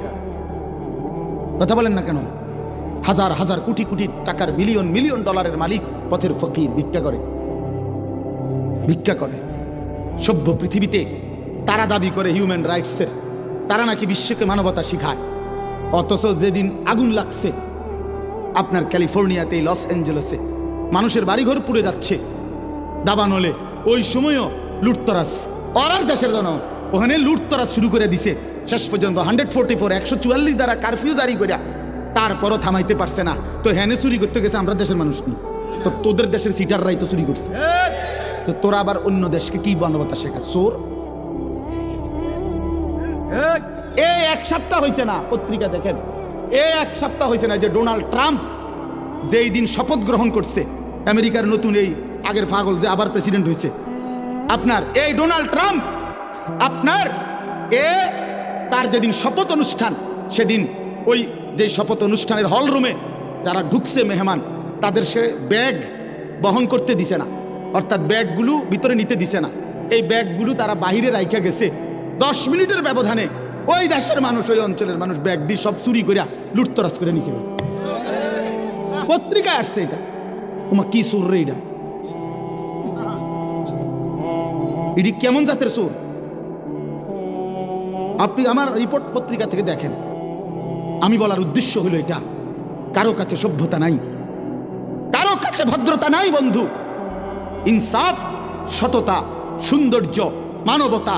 কথা বলেন না কেন? হাজার হাজার কোটি কোটি টাকার, মিলিয়ন মিলিয়ন ডলারের মালিক, পথের ফকির, ভিক্ষা করে, ভিক্ষা করে। সভ্য পৃথিবীতে তারা দাবি করে হিউম্যান রাইটসের, তারা নাকি বিশ্বকে মানবতা শিখায়। অথচ যেদিন আগুন লাগছে আপনার ক্যালিফোর্নিয়াতে, লস অ্যাঞ্জেলেসে, মানুষের বাড়িঘর পুড়ে যাচ্ছে দাবানলে, ওই সময়ও লুটতরাজ, অরার দেশের জন্য ওখানে লুটতরাজ শুরু করে দিছে। শেষ পর্যন্ত 144 144 দ্বারা কারফিউ জারি করিয়া তারপরও থামাইতে পারছে না। তো হ্যানে চুরি করতে গেছে আমরা দেশের মানুষ নি, তো তোদের দেশের সিটাররাই তো চুরি করছে। তো তোরা আবার অন্য দেশকে কি মানবতা শেখা? চোর। এই 1 সপ্তাহ হয়েছে না, পত্রিকা দেখেন, এই 1 সপ্তাহ হয়েছে না যে ডোনাল্ড ট্রাম্প যেই দিন শপথ গ্রহণ করছে, আমেরিকার নতুন এই আগের পাগল যে আবার প্রেসিডেন্ট হয়েছে, আপনার এই ডোনাল্ড ট্রাম্প, আপনার তার যেদিন শপথ অনুষ্ঠান, সেদিন ওই যে শপথ অনুষ্ঠানের হল রুমে যারা ঢুকছে মেহমান, তাদের সে ব্যাগ বহন করতে দিছে না, অর্থাৎ ব্যাগগুলো ভিতরে নিতে দিছে না। এই ব্যাগগুলো তারা বাহিরে রাইখা গেছে। 10 মিনিটের ব্যবধানে ওই দেশের মানুষ, ওই অঞ্চলের মানুষ ব্যাগ দিয়ে সব চুরি করিয়া লুটতরাজ করে নিছে। পত্রিকায় আসছে এটা। তোমার কি সুর রে এটা? এটি কেমন জাতের সুর? আপনি আমার রিপোর্ট পত্রিকা থেকে দেখেন। আমি বলার উদ্দেশ্য হলো এটা, কারো কাছে সভ্যতা নাই, কারো কাছে ভদ্রতা নাই বন্ধু। ইনসাফ, সততা, সৌন্দর্য, মানবতা,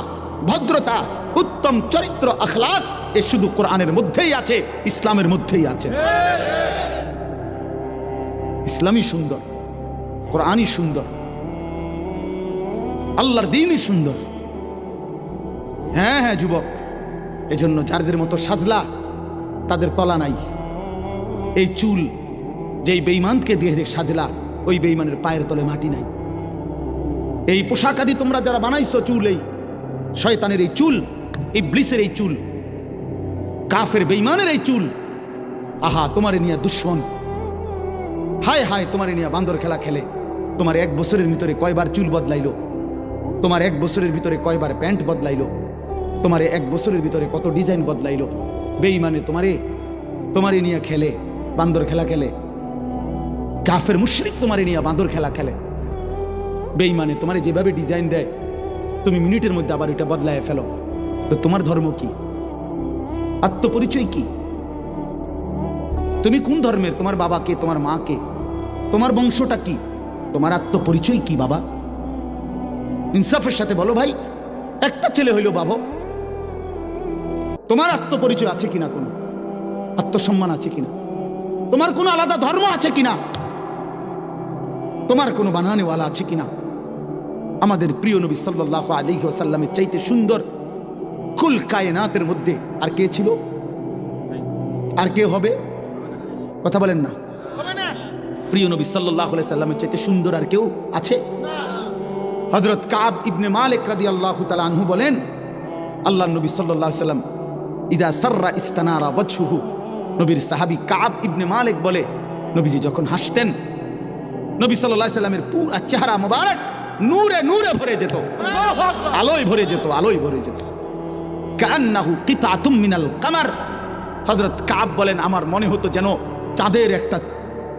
ভদ্রতা, উত্তম চরিত্র, আখলাক, এ শুধু কোরআনের মধ্যেই আছে, ইসলামের মধ্যেই আছে। ইসলামই সুন্দর, কোরআনই সুন্দর, আল্লাহর দ্বীনই সুন্দর। হ্যাঁ হ্যাঁ যুবক, এজন্য যাদের মতো সাজলা তাদের তলা নাই। এই চুল যেই বেঈমানকে দিয়ে সাজলা, ওই বেঈমানের পায়ের তলে মাটি নাই। এই পোশাক আদি তোমরা যারা বানাইছো, চুল, এই শয়তানের এই চুল, ইবলিসের এই চুল, কাফের বেঈমানের এই চুল, আহা তোমারে নিয়ে দুশ্মন, হায় হায় তোমারে নিয়ে বান্দর খেলা খেলে। তোমার 1 বছরের ভিতরে কয়বার চুল বদলাইলো? তোমার 1 বছরের ভিতরে কয়বার প্যান্ট বদলাইলো? তোমার 1 বছরের ভিতরে কত ডিজাইন বদলাইলো? বেঈমানে তোমারে নিয়ে খেলে, বান্দর খেলা খেলে। কাফের মুশরিক তোমারে নিয়ে বান্দর খেলা খেলে। বেঈমানে তোমারে যেভাবে ডিজাইন দেয়, তুমি মিনিটের মধ্যে আবার এটা বদলায় ফেলো। তো তোমার ধর্ম কি? আত্মপরিচয় কি? তুমি কোন ধর্মের? তোমার বাবা কে? তোমার মা কে? তোমার বংশটা কি? তোমার আত্মপরিচয় কি বাবা? ইনসাফের সাথে বলো ভাই, একটা ছেলে হইল বাবা, তোমার আত্মপরিচয় আছে কিনা? কোনো আত্মসম্মান আছে কিনা? তোমার কোনো আলাদা ধর্ম আছে কিনা? তোমার কোনো বানানেওয়ালা আছে কিনা? আমাদের প্রিয় নবী সাল্লাল্লাহু আলাইহি ওয়াসাল্লামের চাইতে সুন্দর কুল কায়নাতের মধ্যে আর কে ছিল? আর কে হবে? কথা বলেন না। প্রিয় নবী সাল্লাল্লাহু আলাইহি ওয়াসাল্লামের চাইতে সুন্দর আর কেউ আছে? হযরত কাব ইবনে মালিক রাদিয়াল্লাহু তাআলা আনহু বলেন, আল্লাহর নবী সাল্লাল্লাহু আলাইহি ওয়াসাল্লাম ইজা সাররা ইস্তানারা ওয়াজহুহু, নবীর সাহাবী কাব ইবনে মালিক বলে, নবীজি যখন হাসতেন নবী সাল্লাল্লাহু আলাইহি ওয়াসাল্লামের পুরো চেহারা মোবারক নূরে নূরে ভরে যেত, আলোয় ভরে যেত, আলোয় ভরে যেত। কান্নাহু কিতাতুম মিনাল কামার, হযরত কাব বলেন আমার মনে হতো যেন চাঁদের একটা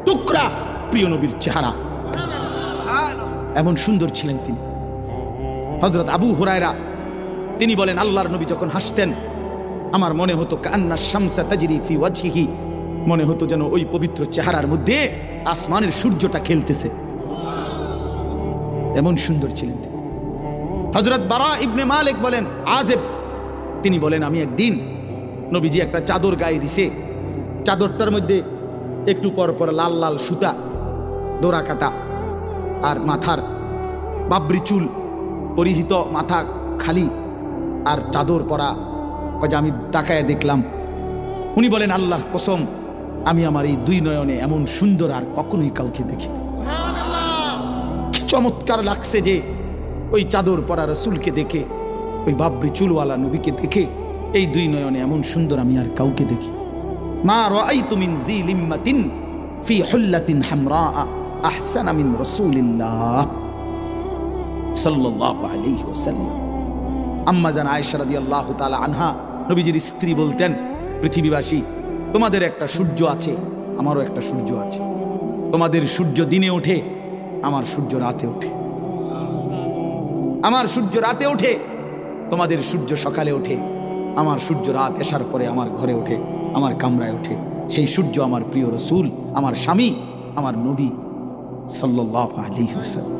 টুকরা প্রিয় নবীর চেহারা, এমন সুন্দর ছিলেন তিনি। হযরত আবু হুরায়রা তিনি বলেন আল্লাহর নবী যখন হাসতেন আমার মনে হতো কান্না শামসা তাজরি ফি ওয়াজহিহি, মনে হতো যেন ওই পবিত্র চেহারার মধ্যে আসমানের সূর্যটা খেলতেছে, এমন সুন্দর ছিলেন তিনি। হযরত বারা ইবনে মালিক বলেন আজেব, তিনি বলেন আমি একদিন নবীজি একটা চাদর গায়ে দিছে, চাদরটার মধ্যে একটু পর পর লাল লাল সুতা ডোরা কাটা আর মাথার বাবরি চুল পরিহিত, মাথা খালি আর চাদর পরা, আমি তাকায় দেখলাম। উনি বলেন আল্লাহর কসম আমি আমার এই দুই নয়নে এমন সুন্দর আর কখনোই কাউকে দেখি না। চমৎকার লাগছে যে ওই চাদর পরা রাসূলকে দেখে, ওই বাবরি চুলওয়ালা নবীকে দেখে এই দুই নয়নে এমন সুন্দর আমি আর কাউকে দেখি। মা রাআইতু মিন জি লিম্মাতিন ফি হুল্লাতিন হামরা আহসানা মিন রাসূলিল্লাহ সাল্লাল্লাহু আলাইহি ওয়াসাল্লাম। আম্মা জান আয়েশা রাদিয়াল্লাহু তাআলা আনহা নবীজির স্ত্রী বলতেন, পৃথিবীবাসী তোমাদের একটা সূর্য আছে, আমারও একটা সূর্য আছে। তোমাদের সূর্য দিনে ওঠে, আমার সূর্য রাতে ওঠে। আমার সূর্য রাতে ওঠে, তোমাদের সূর্য সকালে ওঠে। আমার সূর্য রাত এসার পরে আমার ঘরে ওঠে, আমার কামরায় ওঠে। সেই সূর্য আমার প্রিয় রাসূল, আমার স্বামী, আমার নবী সাল্লাল্লাহু আলাইহি ওয়াসাল্লাম।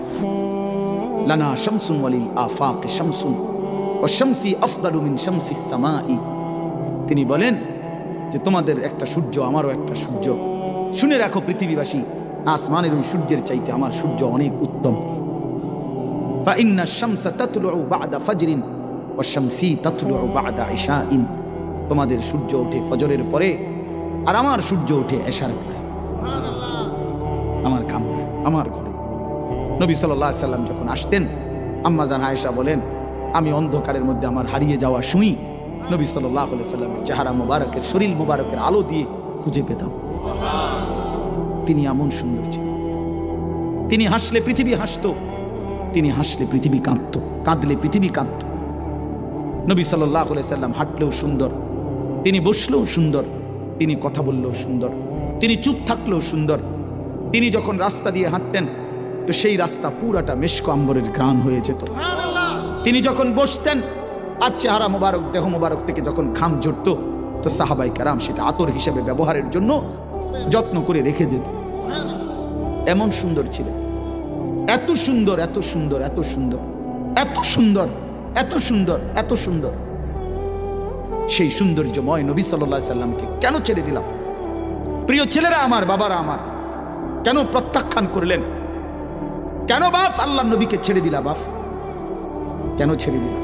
লানা শামসুন ওয়ালিল আফাক শামসুন ওয়া শামসি আফদালু মিন শামসিস সামাই। তিনি বলেন যে তোমাদের একটা সূর্য, আমারও একটা সূর্য। শুনে রাখো পৃথিবীবাসী, আসমানের ওই সূর্যের চাইতে আমার সূর্য অনেক উত্তম। فإن الشمس تطلع بعد فجر والشمس تطلع بعد عشاء। তোমাদের সূর্য ওঠে ফজরের পরে আর আমার সূর্য ওঠে এশার পরে, আমার কামরায়, আমার ঘরে। নবী সাল্লাল্লাহু আলাইহি সাল্লাম যখন আসতেন, আম্মা জান আয়েশা বলেন আমি অন্ধকারের মধ্যে আমার হারিয়ে যাওয়া শুই নবী সাল্লাল্লাহু আলাইহি সাল্লামের চেহারা মোবারকের, শরীর মোবারকের আলো দিয়ে খুঁজে পেতাম। তিনি এমন সুন্দর ছিলেন। তিনি হাসলে পৃথিবী হাসতো, তিনি হাসলে পৃথিবী কাঁদতো, কাঁদলে পৃথিবী কাঁদত। নবী সাল্লাল্লাহু আলাইহি সাল্লাম হাঁটলেও সুন্দর, তিনি বসলেও সুন্দর, তিনি কথা বললেও সুন্দর, তিনি চুপ থাকলেও সুন্দর। তিনি যখন রাস্তা দিয়ে হাঁটতেন তো সেই রাস্তা পুরাটা মেশক আম্বরের ঘ্রাণ হয়ে যেত। তিনি যখন বসতেন আর চেহারা মোবারক, দেহ মোবারক থেকে যখন ঘাম ঝরতো তো সাহাবায়ে কেরাম সেটা আতর হিসেবে ব্যবহারের জন্য যত্ন করে রেখে যেত। এমন সুন্দর ছিলেন, এত সুন্দর, এত সুন্দর, এত সুন্দর, এত সুন্দর, এত সুন্দর, এত সুন্দর। সেই সৌন্দর্যময় নবী সাল্লাল্লাহু আলাইহি সাল্লামকে কেন ছেড়ে দিলাম? প্রিয় ছেলেরা আমার, বাবারা আমার, কেন প্রত্যাখ্যান করলেন? কেন বাপ আল্লাহর নবীকে ছেড়ে দিলা? বাপ কেন ছেড়ে দিলা?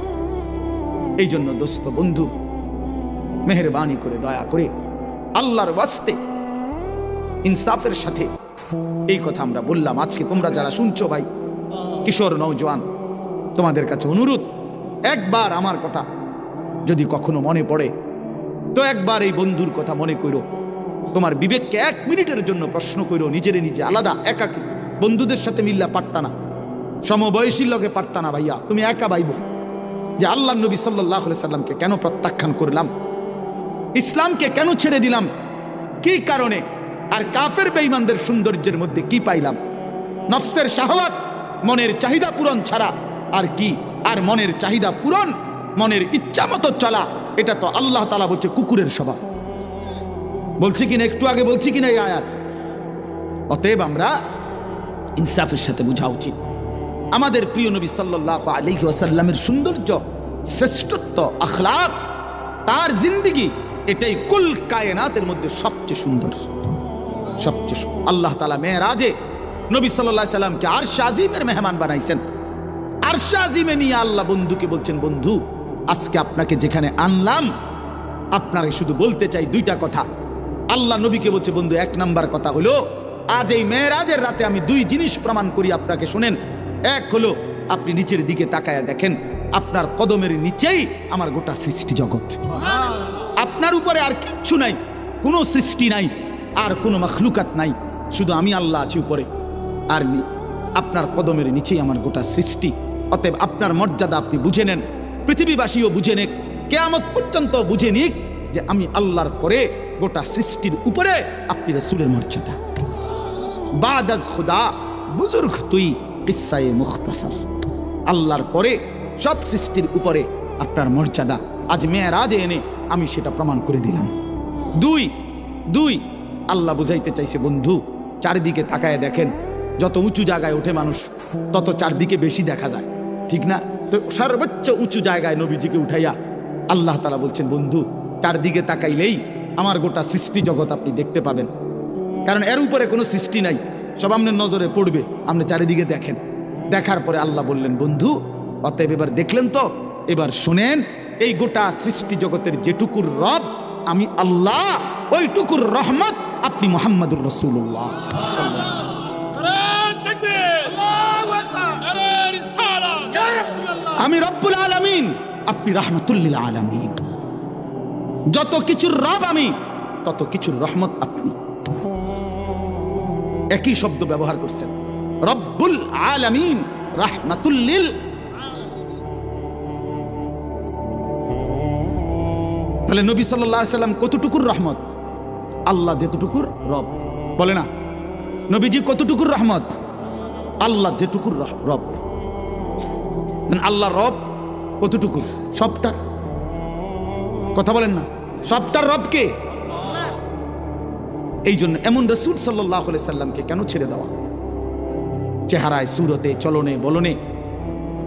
এই জন্য দোস্ত বন্ধু, মেহেরবানি করে দয়া করে আল্লাহর ওয়াস্তে ইনসাফের সাথে এই কথা আমরা বললাম। আজকে তোমরা যারা শুনছো ভাই, কিশোর নওজোয়ান, তোমাদের কাছে অনুরোধ, একবার আমার কথা যদি কখনো মনে পড়ে তো একবার এই বন্ধুর কথা মনে করো। তোমার বিবেককে 1 মিনিটের জন্য প্রশ্ন করো, নিজেরে নিজে আলাদা একাকী, বন্ধুদের সাথে মিল্লা পারতা না, সমবয়সীর লগে পারতা না ভাইয়া, তুমি একা ভাইবো যে আল্লাহর নবী সাল্লাল্লাহু আলাইহি সাল্লামকে কেন প্রত্যাখ্যান করলাম, ইসলামকে কেন ছেড়ে দিলাম, কি কারণে? আর কাফের বেঈমানদের সৌন্দর্যের মধ্যে কি পাইলাম? নফসের শাহওয়াত, মনের চাহিদা পূরণ ছাড়া আর কি? আর মনের চাহিদা পূরণ, মনের ইচ্ছা মতো চলা, এটা তো আল্লাহ তাআলা বলছে কুকুরের স্বভাব। বলছি কিনা, একটু আগে বলছি কিনা এই আয়াত? অতএব আমরা ইনসাফের সাথে বোঝা উচিত আমাদের প্রিয় নবী সাল্লাল্লাহু আলাইহি ওয়াসাল্লামের সৌন্দর্য, শ্রেষ্ঠত্ব, আখলাক, তার জিন্দেগি, এটাই কুল কায়নাতের মধ্যে সবচেয়ে সুন্দর, সবচেয়ে। আল্লাহ তাআলা মেরাজে নবী সাল্লাল্লাহু আলাইহি সাল্লামকে আরশে আজিমের মেহমান বানাইছেন। আরশে আজিমে নিয়ে আল্লাহ বন্ধুকে বলছেন, বন্ধু আজকে আপনাকে যেখানে আনলাম, আপনাকে শুধু বলতে চাই 2টা কথা। আল্লাহ নবীকে বলছে, বন্ধু 1 নাম্বার কথা হলো আজ এই মেরাজের রাতে আমি 2 জিনিস প্রমাণ করি আপনাকে, শুনেন। এক হলো আপনি নিচের দিকে তাকায়া দেখেন, আপনার কদমের নিচেই আমার গোটা সৃষ্টি জগৎ। আপনার উপরে আর কিচ্ছু নাই, কোনো সৃষ্টি নাই, আর কোনো মাখলুকাত নাই, শুধু আমি আল্লাহ আছি উপরে, আর আপনার কদমের নিচেই আমার গোটা সৃষ্টি। অতএব আপনার মর্যাদা আপনি বুঝে নেন, পৃথিবীবাসীও বুঝে নেক, কিয়ামত পর্যন্ত বুঝে নিক যে আমি আল্লাহর পরে গোটা সৃষ্টির উপরে আপনি রাসূলের মর্যাদা। বাদাজ খুদা বুজুর্গ তুই কিসায়ে মুখতাসার, আল্লাহর পরে সব সৃষ্টির উপরে আপনার মর্যাদা। আজ মেয়েরাজে এনে আমি সেটা প্রমাণ করে দিলাম। দুই আল্লাহ বুঝাইতে চাইছে, বন্ধু চারিদিকে তাকায় দেখেন, যত উঁচু জায়গায় ওঠে মানুষ তত চারদিকে বেশি দেখা যায়, ঠিক না? তো সর্বোচ্চ উঁচু জায়গায় নবীজিকে উঠাইয়া আল্লাহ তাআলা বলছেন, বন্ধু চারদিকে তাকাইলেই আমার গোটা সৃষ্টি জগৎ আপনি দেখতে পাবেন, কারণ এর উপরে কোনো সৃষ্টি নাই, সব আপনার নজরে পড়বে, আপনি চারিদিকে দেখেন। দেখার পরে আল্লাহ বললেন, বন্ধু অতএব এবার দেখলেন তো, এবার শুনেন, এই গোটা সৃষ্টি জগতের যেটুকুর রব আমি আল্লাহ, ওইটুকুর রহমত আপনি মুহাম্মদুর রাসূলুল্লাহ। আমি রব্বুল আলামিন, আপনি রাহমাতুল লিল আলামিন। যত কিছুর রব আমি, তত কিছুর রহমত আপনি। একই শব্দ ব্যবহার করছেন, রব্বুল আলামিন, রাহমাতুল লিল। তাহলে নবী সাল্লাল্লাহু আলাইহি সাল্লাম কতটুকুর রহমত? আল্লাহ যেতটুকুর রব, বলে না নবীজি কতটুকুর রহমত? আল্লাহ যেটুকুর রব। আল্লাহ রব কতটুকুর? সবটার। কথা বলেন না, সবটার রবকে। এই জন্য এমন রাসূল সাল্লাল্লাহু আলাইহি সাল্লামকে কেন ছেড়ে দেওয়া? চেহারায়, সুরতে, চলনে, বলনে,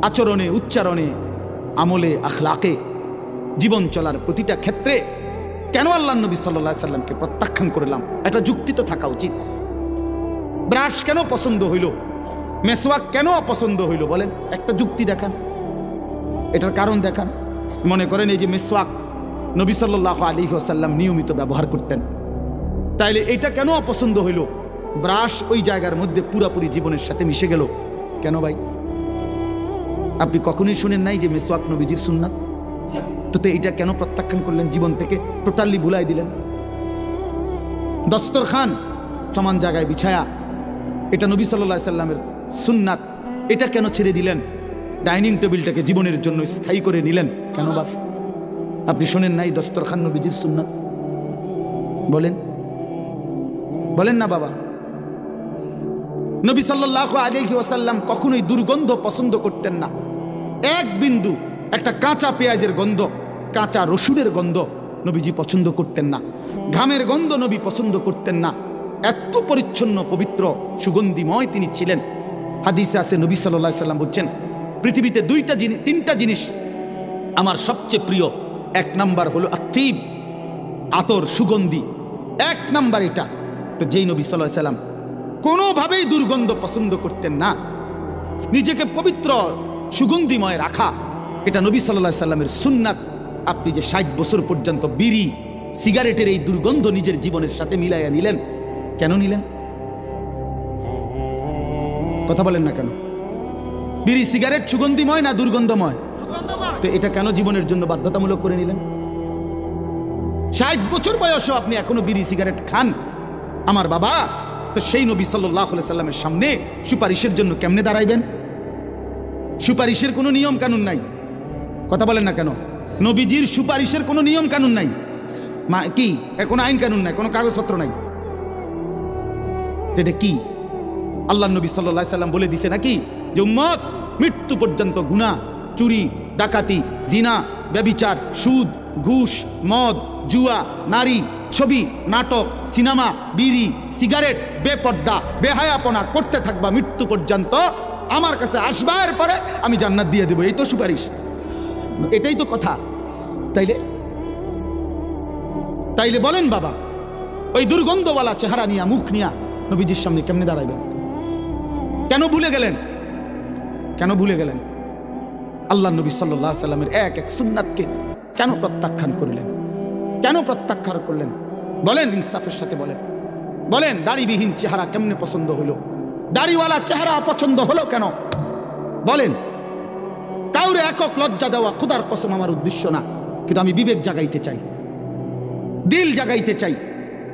আচরণে, উচ্চারণে, আমলে, আখলাকে, জীবন চলার প্রতিটা ক্ষেত্রে কেন আল্লাহ নবী সাল্লাল্লাহু আলাইহি সাল্লামকে প্রত্যাখ্যান করলাম? এটা যুক্তি তো থাকা উচিত। ব্রাশ কেন পছন্দ হইল, মেসওয়াক কেন অপছন্দ হইল বলেন? একটা যুক্তি দেখান, এটার কারণ দেখান। মনে করেন এই যে মেসওয়াক নবী সাল্লাল্লাহু আলাইহি ওয়াসাল্লাম নিয়মিত ব্যবহার করতেন, তাইলে এটা কেন অপছন্দ হইল? ব্রাশ ওই জায়গার মধ্যে পুরাপুরি জীবনের সাথে মিশে গেল কেন ভাই? আপনি কখনোই শুনেন নাই যে মেসওয়াক নবীজির সুন্নাত? তো এটা কেন প্রত্যাখ্যান করলেন? জীবন থেকে টোটালি ভুলাই দিলেন। দস্তরখান সমান জায়গায় বিছায়া, এটা নবী সাল্লাল্লাহু আলাইহি সাল্লামের সুন্নাত, এটা কেন ছেড়ে দিলেন? ডাইনিং টেবিলটাকে জীবনের জন্য স্থায়ী করে নিলেন কেন বাপ? আপনি শোনেন নাই দস্তরখান নবীজির সুন্নাত? বলেন বলেন না বাবা। নবী সাল্লাল্লাহু আলাইহি ওয়াসাল্লাম কখনোই দুর্গন্ধ পছন্দ করতেন না। এক বিন্দু, একটা কাঁচা পেঁয়াজের গন্ধ, কাঁচা রসুনের গন্ধ নবীজি পছন্দ করতেন না। ঘামের গন্ধ নবী পছন্দ করতেন না। এত পরিচ্ছন্ন, পবিত্র, সুগন্ধিময় তিনি ছিলেন। হাদিসে আছে নবী সাল্লাল্লাহু আলাইহি সাল্লাম বলছেন, পৃথিবীতে তিনটা জিনিস আমার সবচেয়ে প্রিয়। এক নাম্বার হলো আতিব, আতর, সুগন্ধি, এক নাম্বার এটা। তো যেই নবী সাল্লাল্লাহু আলাইহি সাল্লাম কোনোভাবেই দুর্গন্ধ পছন্দ করতেন না, নিজেকে পবিত্র সুগন্ধিময় রাখা, এটা নবী সাল্লাল্লাহু আলাইহি সাল্লামের সুন্নাত। আপনি যে 60 বছর পর্যন্ত বিড়ি, সিগারেটের এই দুর্গন্ধ নিজের জীবনের সাথে মিলাইয়া নিলেন, কেন নিলেন? কথা বলেন না কেন? বিড়ি, সিগারেট সুগন্ধিময় না দুর্গন্ধময়? তো এটা কেন জীবনের জন্য বাধ্যতামূলক করে নিলেন? 60 বছর বয়সেও আপনি এখনো বিড়ি সিগারেট খান আমার বাবা, তো সেই নবী সাল্লাল্লাহু আলাইহি সাল্লামের সামনে সুপারিশের জন্য কেমনে দাঁড়াইবেন? সুপারিশের কোনো নিয়ম কানুন নাই। কথা বলেন না কেন? নবীজির সুপারিশের কোনো নিয়ম কানুন নাই, কি কোনো আইন কানুন নাই, কোনো কাগজপত্র নাই। এটা কি? আল্লাহ নবী সাল্লাল্লাহু আলাইহি সাল্লাম বলে দিছে নাকি যে উম্মত মৃত্যু পর্যন্ত গুনাহ, চুরি, ডাকাতি, জিনা, ব্যভিচার, সুদ, ঘুষ, মদ, জুয়া, নারী, ছবি, নাটক, সিনেমা, বিড়ি, সিগারেট, বেপর্দা, বেহায়াপনা করতে থাকবা মৃত্যু পর্যন্ত, আমার কাছে আসবার পরে আমি জান্নাত দিয়ে দেব। এই তো সুপারিশ, এটাই তো কথা। তাইলে বলেন বাবা, ওই দুর্গন্ধওয়ালা চেহারা নিয়া, মুখ নিয়া নবীজির সামনে কেমনে দাঁড়াইবেন? কেন ভুলে গেলেন? কেন ভুলে গেলেন? আল্লাহ নবী সাল্লাল্লাহু আলাইহি সাল্লামের এক এক সুন্নাতকে কেন প্রত্যাখ্যান করলেন? কেন প্রত্যাখ্যান করলেন? বলেন, ইনসাফের সাথে বলেন। বলেন, দাড়িবিহীন চেহারা কেমনে পছন্দ হলো? দাড়িওয়ালা চেহারা পছন্দ হলো কেন? বলেন। কাউরে একক লজ্জা দেওয়া খোদার কসম আমার উদ্দেশ্য না, কিন্তু আমি বিবেক জাগাইতে চাই, দিল জাগাইতে চাই।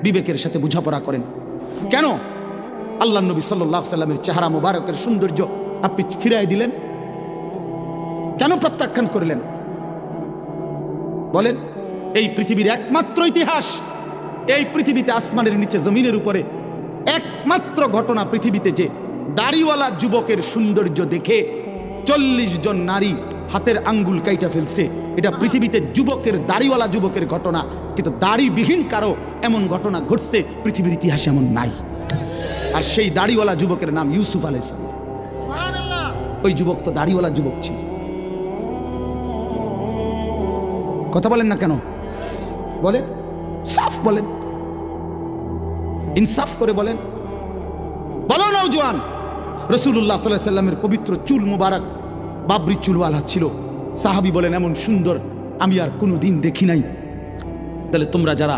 বিবেকের সাথে বোঝাপড়া করেন। কেন আল্লাহ নবী সাল্লাল্লাহু আলাইহি সাল্লামের চেহারা মোবারকের সৌন্দর্য আপনি ফিরাই দিলেন? কেন প্রত্যাখ্যান করলেন বলেন? এই পৃথিবীর একমাত্র ইতিহাস, এই পৃথিবীতে আসমানের নিচে জমিনের উপরে একমাত্র ঘটনা পৃথিবীতে যে দাড়িওয়ালা যুবকের সৌন্দর্য দেখে 40 জন নারী হাতের আঙ্গুল কাইটা ফেলছে। এটা পৃথিবীতে যুবকের, দাড়িওয়ালা যুবকের ঘটনা, কিন্তু দাড়িবিহীন কারো এমন ঘটনা ঘটছে পৃথিবীর ইতিহাসে এমন নাই। আর সেই দাড়িওয়ালা যুবকের নাম ইউসুফ আলাইহিস সালাম। ওই যুবক তো দাড়িওয়ালা যুবক ছিল। কথা বলেন না কেন? বলেন, সাফ বলেন, ইনসাফ করে বলেন। বলো নওজোয়ান, রাসূলুল্লাহ সাল্লাল্লাহু আলাইহি সাল্লামের পবিত্র চুল মুবারক বাবরি চুলওয়ালা ছিল। সাহাবী বলেন এমন সুন্দর আমি আর কোনোদিন দেখি নাই। তাহলে তোমরা যারা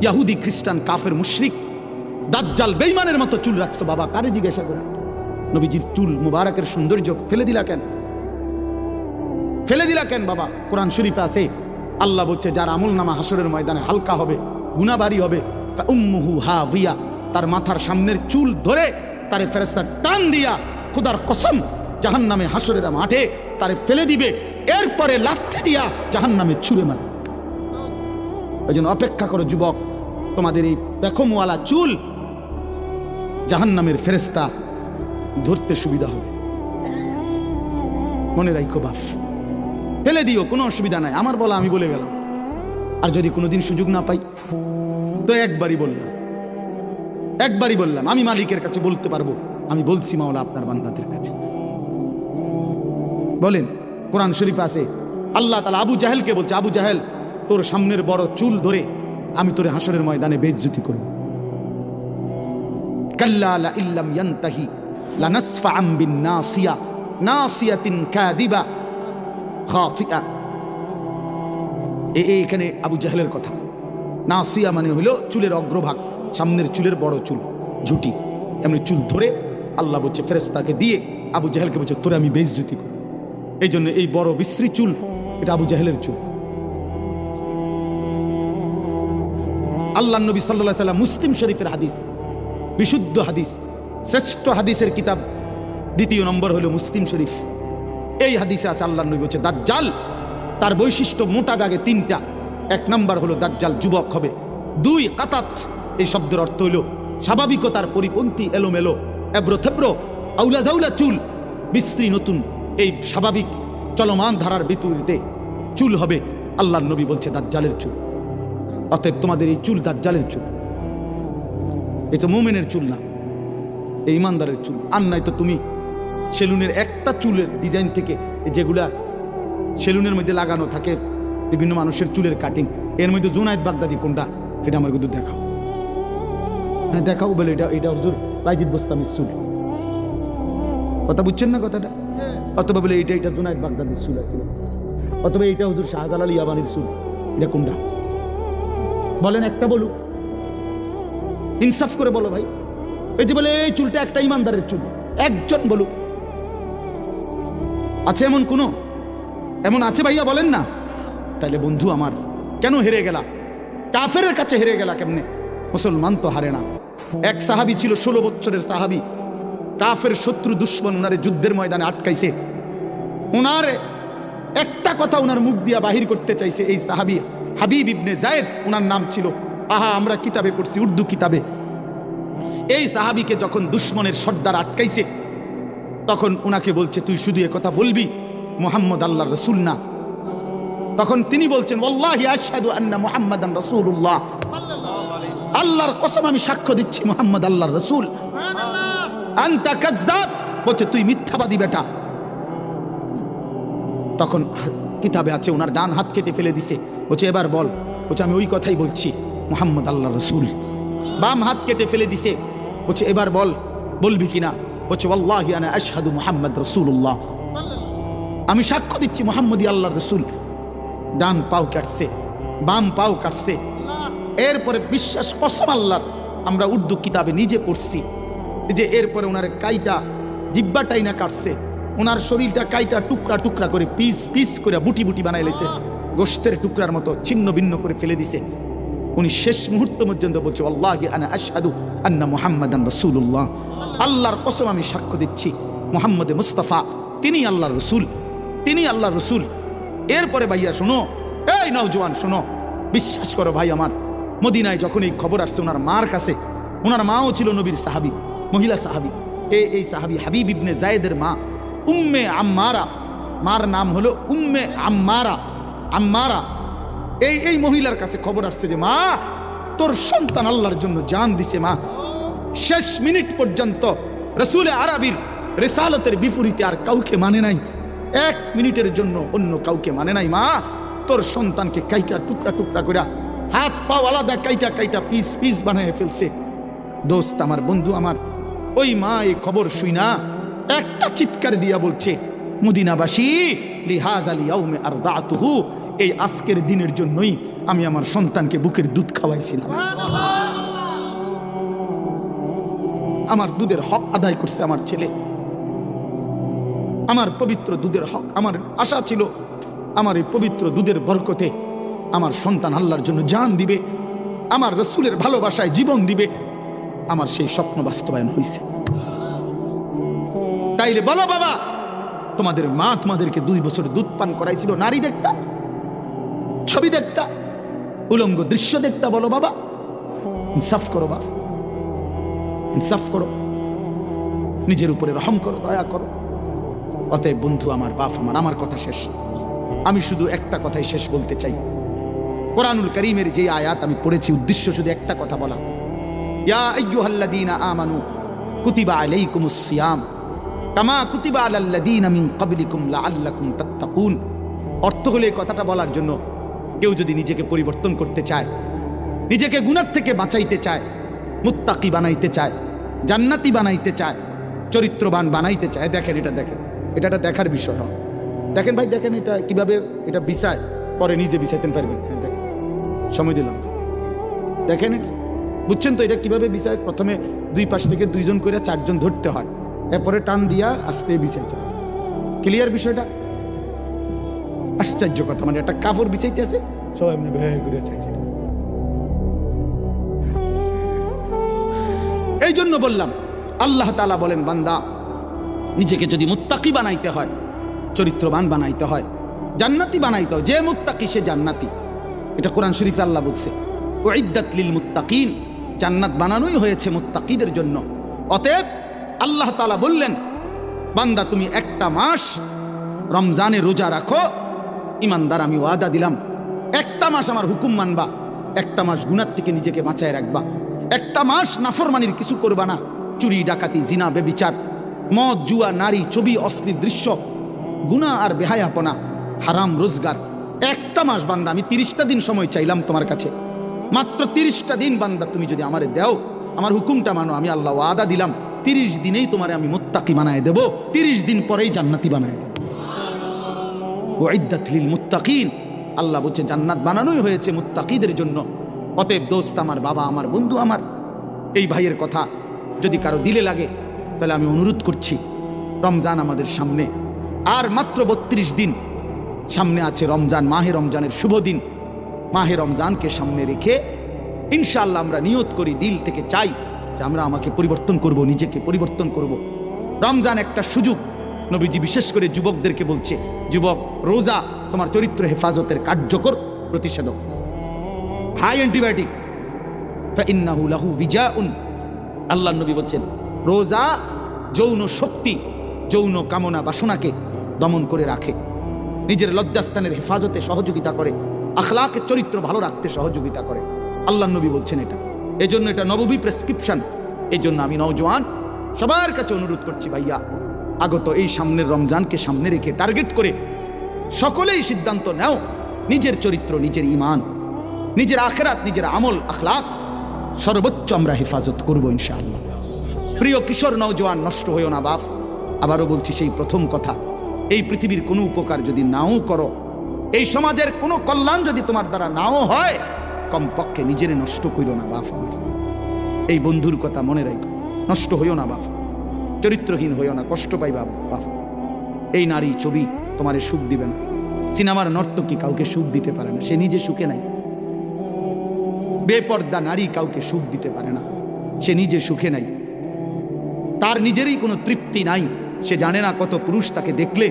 ইহুদি, খ্রিস্টান, কাফের, মুশরিক, দাজ্জাল, বেঈমানের মতো চুল রাখছো, বাবা কারে জিজ্ঞাসা করে? নবীজির চুল মুবারকের সৌন্দর্য ফেলে দিলা কেন? ফেলে দিলা কেন বাবা? কোরআন শরীফে আছে, আল্লাহ বলছে যার আমলনামা হাসরের ময়দানে হালকা হবে, গুনাহ ভারী হবে, ফাউম্মুহু হাভিয়া, তার মাথার সামনের চুল ধরে তারে ফেরেশতা টান দিয়া খোদার কসম জাহান্নামে হাসরের মাঠে তারে ফেলে দিবে, এরপরে লাথি দিয়া জাহান্নামে ছুঁড়ে মারবে। ওই জন্য অপেক্ষা করো যুবক, তোমাদের এই পেখমওয়ালা চুল জাহান্নামের ফেরেশতা ধরতে সুবিধা হবে। মনে রাখো বাপ, ফেলে দিও, কোনো অসুবিধা নাই। আমার বলা আমি বলে গেলাম। আর যদি কোনোদিন সুযোগ না পাই তো একবারই বললাম, আমি মালিকের কাছে বলতে পারবো, আমি বলছি মাওলা আপনার বান্দাদের কাছে। বলেন, কোরআন শরীফ আছে আল্লাহ তাআলা আবু জাহেলকে বলছে, আবু জাহেল তোর সামনের বড় চুল ধরে আমি তোরে হাসরের ময়দানে বেইজ্জতি করব। কাল্লা লা ইল্লাম ইয়ানতাহি লানাসফাআম বিন নাসিয়া নাসিয়াতিন কাযিবা খাতিআ। এখানে আবু জাহেলের কথা। নাসিয়া মানে হলো চুলের অগ্রভাগ, সামনের চুলের বড় চুল, ঝুটি, এমনি চুল ধরে আল্লাহ বলছে ফেরেশতাকে দিয়ে আবু জাহেলকে বলছে তোরে আমি বেইজ্জতি করব। এই জন্য এই বড় বিশ্রী চুল, এটা আবু জাহেলের চুল। আল্লাহ নবী সাল্লাল্লাহু আলাইহি সাল্লাম, মুসলিম শরীফের হাদিস, বিশুদ্ধ হাদিস, শ্রেষ্ঠ হাদিসের কিতাব 2 নম্বর হলো মুসলিম শরীফ। এই হাদিসে আছে আল্লাহ নবী বলছে দাজ্জাল তার বৈশিষ্ট্য মোটা দাগে 3টা। 1 নম্বর হলো দাজ্জাল যুবক হবে। 2 কাতাত, এই শব্দের অর্থ হলো স্বাভাবিকতার পরিপন্থী, এলোমেলো, এবড়ো থেবড়ো, আউলা জাউলা চুল, বিশ্রী নতুন, এই স্বাভাবিক চলমান ধারার বিপরীতে চুল হবে। আল্লাহ নবী বলছে দাজ্জালের চুল। অতএব তোমাদের এই চুল দাজ্জালের চুল, এই তো মুমিনের চুল না, এই ইমানদারের চুল। আর নাই তো তুমি সেলুনের একটা চুলের ডিজাইন থেকে, যেগুলা সেলুনের মধ্যে লাগানো থাকে বিভিন্ন মানুষের চুলের কাটিং, এর মধ্যে জুনায়েদ বাগদাদি কোনটা, এটা আমার কিন্তু দেখাও। হ্যাঁ দেখাও, বলে এটা হুজুর বাইজিদ বোস্তামির চুল। কথা বুঝছেন না কথাটা? অথবা বলে এটা জুনায়েদ বাগদাদির চুল আছে, অথবা এটা হুজুর শাহজালাল ইয়ামানির চুল, এটা কোনটা বলেন? একটা বলুক, ইনসাফ করে বলো ভাই। এই যে বলে এই চুলটা একটা ইমানদারের চুল, একজন বলুক। আছে এমন কোনো? এমন আছে ভাইয়া? বলেন না। তাইলে বন্ধু আমার, কেন হেরে গেলা? কাফেরের কাছে হেরে গেলা কেমনে? মুসলমান তো হারে না। এক সাহাবী ছিল, 16 বছরের সাহাবী, কাফের শত্রু দুশ্মন উনারে যুদ্ধের ময়দানে আটকাইছে। উনার একটা কথা উনার মুখ দিয়া বাহির করতে চাইছে এই সাহাবী হাবিব ইবনে যায়েদ উনার নাম ছিল। আহা, আমরা কিতাবে পড়ছি, উর্দু কিতাবে। এই সাহাবীকে যখন দুশ্মনের সর্দার আটকাইছে, তখন উনাকে বলছে তুই শুধু এ কথা বলবি মুহাম্মদ আল্লাহর রাসূল না। তখন তিনি বলছেন ওয়াল্লাহি আশহাদু আন্না মুহাম্মাদান রাসূলুল্লাহ, আল্লাহর কসম আমি সাক্ষ্য দিচ্ছি মুহাম্মদ আল্লাহর রাসূল। আনতা কাযযাব, বলছে তুই মিথ্যাবাদী বেটা। তখন কিতাবে আছে ওনার ডান হাত কেটে ফেলে দিছে, বলছে এবার বল। বলছে আমি ওই কথাই বলছি মুহাম্মদ আল্লাহর রাসূল। বাম হাত কেটে ফেলে দিছে, বলছে এবার বল, বলবি কিনা? বলছে ওয়াল্লাহি আনা আশহাদু মুহাম্মদ রাসূলুল্লাহ, আমি সাক্ষ্য দিচ্ছি মুহাম্মদই আল্লাহর রাসূল। ডান পাও কাটছে, বাম পাও কাটছে। এরপরে বিশ্বাস কসম আল্লাহর, আমরা উর্দু কিতাবে নিজে পড়ছি যে এরপরে ওনার কাইটা জিব্বাটাই না কাটছে, ওনার শরীরটা কাইটা টুকরা টুকরা করে পিস পিস করে বুটি বুটি বানাই লেছে, গোশতের টুকরার মতো ছিন্ন ভিন্ন করে ফেলে দিছে। উনি শেষ মুহূর্ত পর্যন্ত বলছে আল্লাহি আনা আশহাদু আন্না মুহাম্মাদান রাসূলুল্লাহ, আল্লাহর কসম আমি সাক্ষ্য দিচ্ছি মুহাম্মদ মুস্তাফা তিনি আল্লাহর রাসূল, তিনি আল্লাহর রাসূল। এরপরে ভাইয়া শোনো, এই নওজোয়ান শোনো, বিশ্বাস করো ভাই আমার, মদিনায় যখন এই খবর আসছে ওনার মার কাছে, ওনার মাও ছিল নবীর সাহাবী, মহিলা সাহাবী, এই সাহাবী হাবিব ইবনে যায়েদের মা উম্মে আম্মারা, মার নাম হলো উম্মে আম্মারা। আম্মারা এই মহিলার কাছে খবর আসছে যে মা তোর সন্তান আল্লাহর জন্য জান দিছে। মা শেষ মিনিট পর্যন্ত রাসূল আরবীর রিসালাতের বিপরীতে আর কাউকে মানে নাই, এক মিনিটের জন্য অন্য কাউকে মানে নাই। মা তোর সন্তানকে কাইটা টুকরা টুকরা করে হাত পা আলাদা কাইটা কাইটা পিস পিস বানায় ফেলছে। দোস্ত আমার, বন্ধু আমার, ওই মা এই খবর শুই না একটা চিৎকার দিয়া বলছে মদিনাবাসী লিহাযা লিয়াউমি আরদাতুহু, এই আজকের দিনের জন্যই আমি আমার সন্তানকে বুকের দুধ খাওয়াইছিলাম। আমার দুধের হক আদায় করছে আমার ছেলে, আমার পবিত্র দুধের হক। আমার আশা ছিল আমার এই পবিত্র দুধের বরকতে আমার সন্তান আল্লাহর জন্য জান দিবে, আমার রাসূলের ভালোবাসায় জীবন দিবে। আমার সেই স্বপ্ন বাস্তবায়ন হয়েছে। তাইলে বলো বাবা, তোমাদের মা তোমাদেরকে 2 বছর দুধ পান করাইছিল, নারী দেখতা, ছবি দেখতা, উলঙ্গ দৃশ্য দেখতা? বলো বাবা, ইনসাফ করো বাপ, ইনসাফ করো, নিজের উপরে রহম করো, দয়া করো। অতএব বন্ধু আমার, বাপ আমার কথা শেষ। আমি শুধু একটা কথাই শেষ বলতে চাই। কোরআনুল কারীমের যে আয়াত আমি পড়েছি, উদ্দেশ্য শুধু একটা কথা বলা, ইয়া আইয়ুহাল্লাযীনা আমানু কুতিবা আলাইকুমুস সিয়াম কামা কুতিবা আলাল্লাযীনা মিন ক্বাবলিকুম লাআল্লাকুম তাত্তাকুন। অর্থ হলো এই কথাটা বলার জন্য, কেউ যদি নিজেকে পরিবর্তন করতে চায়, নিজেকে গুনাহ থেকে বাঁচাইতে চায়, মুত্তাকি বানাইতে চায়, জান্নাতি বানাইতে চায়, চরিত্রবান বানাইতে চায়, দেখেন এটা, দেখেন এটা একটা দেখার বিষয় হয়। দেখেন ভাই, দেখেন এটা কিভাবে এটা বিছায়, পরে নিজে বিছাইতে পারবেন। দেখেন, সময় দিলাম, দেখেন এটা, বুঝছেন তো এটা কিভাবে বিছায়? প্রথমে 2 পাশ থেকে 2 জন করে 4 জন ধরতে হয়, এরপরে টান দিয়া আস্তে বিছাইতে হয়। ক্লিয়ার বিষয়টা? আশ্চর্য কথা, মানে একটা কাপড় বিছাইতে আছে, সবাই এমনি ভয় করে চাইছে। এই জন্য বললাম, আল্লাহ তাআলা বলেন বান্দা নিজেকে যদি মুত্তাকি বানাইতে হয়, চরিত্রবান বানাইতে হয়, জান্নাতি বানাইতে হয়, যে মুত্তাকি সে জান্নাতি। এটা কোরআন শরীফে আল্লাহ বলছে উইদ্দাত লিল মুত্তাকিন, জান্নাত বানানোই হয়েছে মুত্তাকিদের জন্য। অতএব আল্লাহ তাআলা বললেন বান্দা তুমি 1টা মাস রমজানে রোজা রাখো, ইমানদার আমি ওয়াদা দিলাম 1টা মাস আমার হুকুম মানবা, 1টা মাস গুনাহ থেকে নিজেকে বাঁচায় রাখবা, 1টা মাস নাফরমানির কিছু করবা না, চুরি ডাকাতি জিনা বেবিচার মদ জুয়া নারী ছবি অশ্লীল দৃশ্য গুনাহ আর বেহায়াপনা হারাম রোজগার। 1টা মাস বান্দা, আমি 30টা দিন সময় চাইলাম তোমার কাছে, মাত্র 30টা দিন বান্দা তুমি যদি আমারে দাও, আমার হুকুমটা মানো, আমি আল্লাহ ওয়াদা দিলাম 30 দিনেই তোমারে আমি মুত্তাকি বানায় দেব, 30 দিন পরেই জান্নাতি বানায় দেব। উইদ্দাত লিল মুত্তাকিন, আল্লাহ বলছে জান্নাত বানানোই হয়েছে মুত্তাকিদের জন্য। অতএব দোস্ত আমার, বাবা আমার, বন্ধু আমার, এই ভাইয়ের কথা যদি কারো দিলে লাগে তাহলে আমি অনুরোধ করছি, রমজান আমাদের সামনে আর মাত্র 32 দিন সামনে আছে। রমজান, মাহে রমজানের শুভ দিন, মাহে রমজানকে সামনে রেখে ইনশাআল্লাহ আমরা নিয়ত করি, দিল থেকে চাই যে আমরা আমাকে পরিবর্তন করব, নিজেকে পরিবর্তন করব। রমজান একটা সুযোগ। নবীজি বিশেষ করে যুবকদেরকে বলছে, যুবক, রোজা তোমার চরিত্র হেফাজতের কার্যকর প্রতিষেধক, হাই অ্যান্টিবায়োটিক। ফাইন্নাহু লাহু বিজাউন, আল্লাহ নবী বলছেন রোজা যৌন শক্তি, যৌন কামনা বাসনাকে দমন করে রাখে, নিজের লজ্জাস্থানের হেফাজতে সহযোগিতা করে, আখলাকের চরিত্র ভালো রাখতে সহযোগিতা করে। আল্লাহ নবী বলছেন এটা, এজন্য এটা নববী প্রেসক্রিপশন। এই জন্য আমি নওজোয়ান সবার কাছে অনুরোধ করছি, ভাইয়া আগত এই সামনের রমজানকে সামনে রেখে টার্গেট করে সকলেই সিদ্ধান্ত নাও, নিজের চরিত্র, নিজের ঈমান, নিজের আখিরাত, নিজের আমল আখলাক সর্বোচ্চ আমরা হেফাজত করব ইনশাআল্লাহ। প্রিয় কিশোর নওজোয়ান, নষ্ট হইও না বাপ। আবারও বলছি সেই প্রথম কথা, এই পৃথিবীর কোনো উপকার যদি নাও করো, এই সমাজের কোনো কল্যাণ যদি তোমার দ্বারা নাও হয়, কমপক্ষে নিজের নষ্ট করিও না বাপ। আমার এই বন্ধুর কথা মনে রাখো, নষ্ট হইও না বাপ, চরিত্রহীন হইও না, কষ্ট পাইবা বাপ। এই নারী ছবি তোমারে সুখ দিবে না। সিনেমার নর্তকী কাউকে সুখ দিতে পারে না, সে নিজে সুখে নাই। বেপর্দা নারী কাউকে সুখ দিতে পারে না, সে নিজে সুখে নাই। তার নিজেরই কোনো তৃপ্তি নাই, সে জানে না কত পুরুষ তাকে দেখলে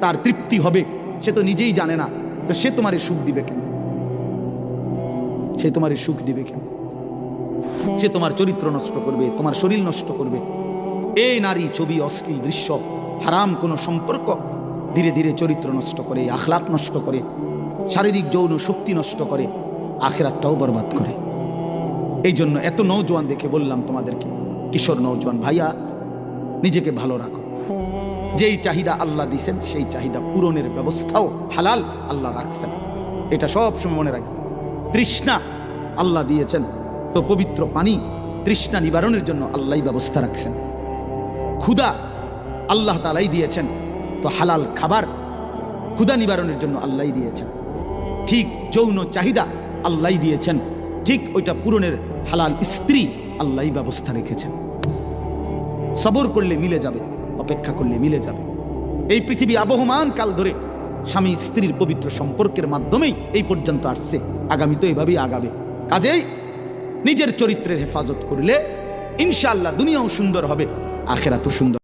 তার তৃপ্তি হবে, সে তো নিজেই জানে না। তো সে তোমারে সুখ দিবে কেন? সে তোমারে সুখ দিবে কেন? সে তোমার চরিত্র নষ্ট করবে, তোমার শরীর নষ্ট করবে। এই নারী ছবি, অশ্লীল দৃশ্য, হারাম কোনো সম্পর্ক ধীরে ধীরে চরিত্র নষ্ট করে, আখলাক নষ্ট করে, শারীরিক যৌন শক্তি নষ্ট করে, আখিরাতটাও বরবাদ করে। এই জন্য এত নওজোয়ান দেখে বললাম তোমাদেরকে, কিশোর নওজোয়ান ভাইয়া, নিজেকে ভালো রাখো। যেই চাহিদা আল্লাহ দিয়েছেন সেই চাহিদা পূরণের ব্যবস্থাও হালাল আল্লাহ রাখছেন, এটা সব সময় মনে রাখবেন। তৃষ্ণা আল্লাহ দিয়েছেন, তো পবিত্র পানি তৃষ্ণা নিবারণের জন্য আল্লাহই ব্যবস্থা রাখছেন। ক্ষুধা আল্লাহ তাআলাই দিয়েছেন, তো হালাল খাবার ক্ষুধা নিবারণের জন্য আল্লাহই দিয়েছেন। ঠিক যৌন চাহিদা আল্লাহই দিয়েছেন, ঠিক ওইটা পূরণের হালাল স্ত্রী আল্লাহই ব্যবস্থা রেখেছেন। সবর করলে মিলে যাবে, অপেক্ষা করলে মিলে যাবে। এই পৃথিবী আবহমান কাল ধরে স্বামী স্ত্রীর পবিত্র সম্পর্কের মাধ্যমেই এই পর্যন্ত আসছে, আগামী তো এভাবেই আগাবে। কাজেই নিজের চরিত্রের হেফাজত করলে ইনশাআল্লাহ দুনিয়াও সুন্দর হবে, আখিরাতও সুন্দর।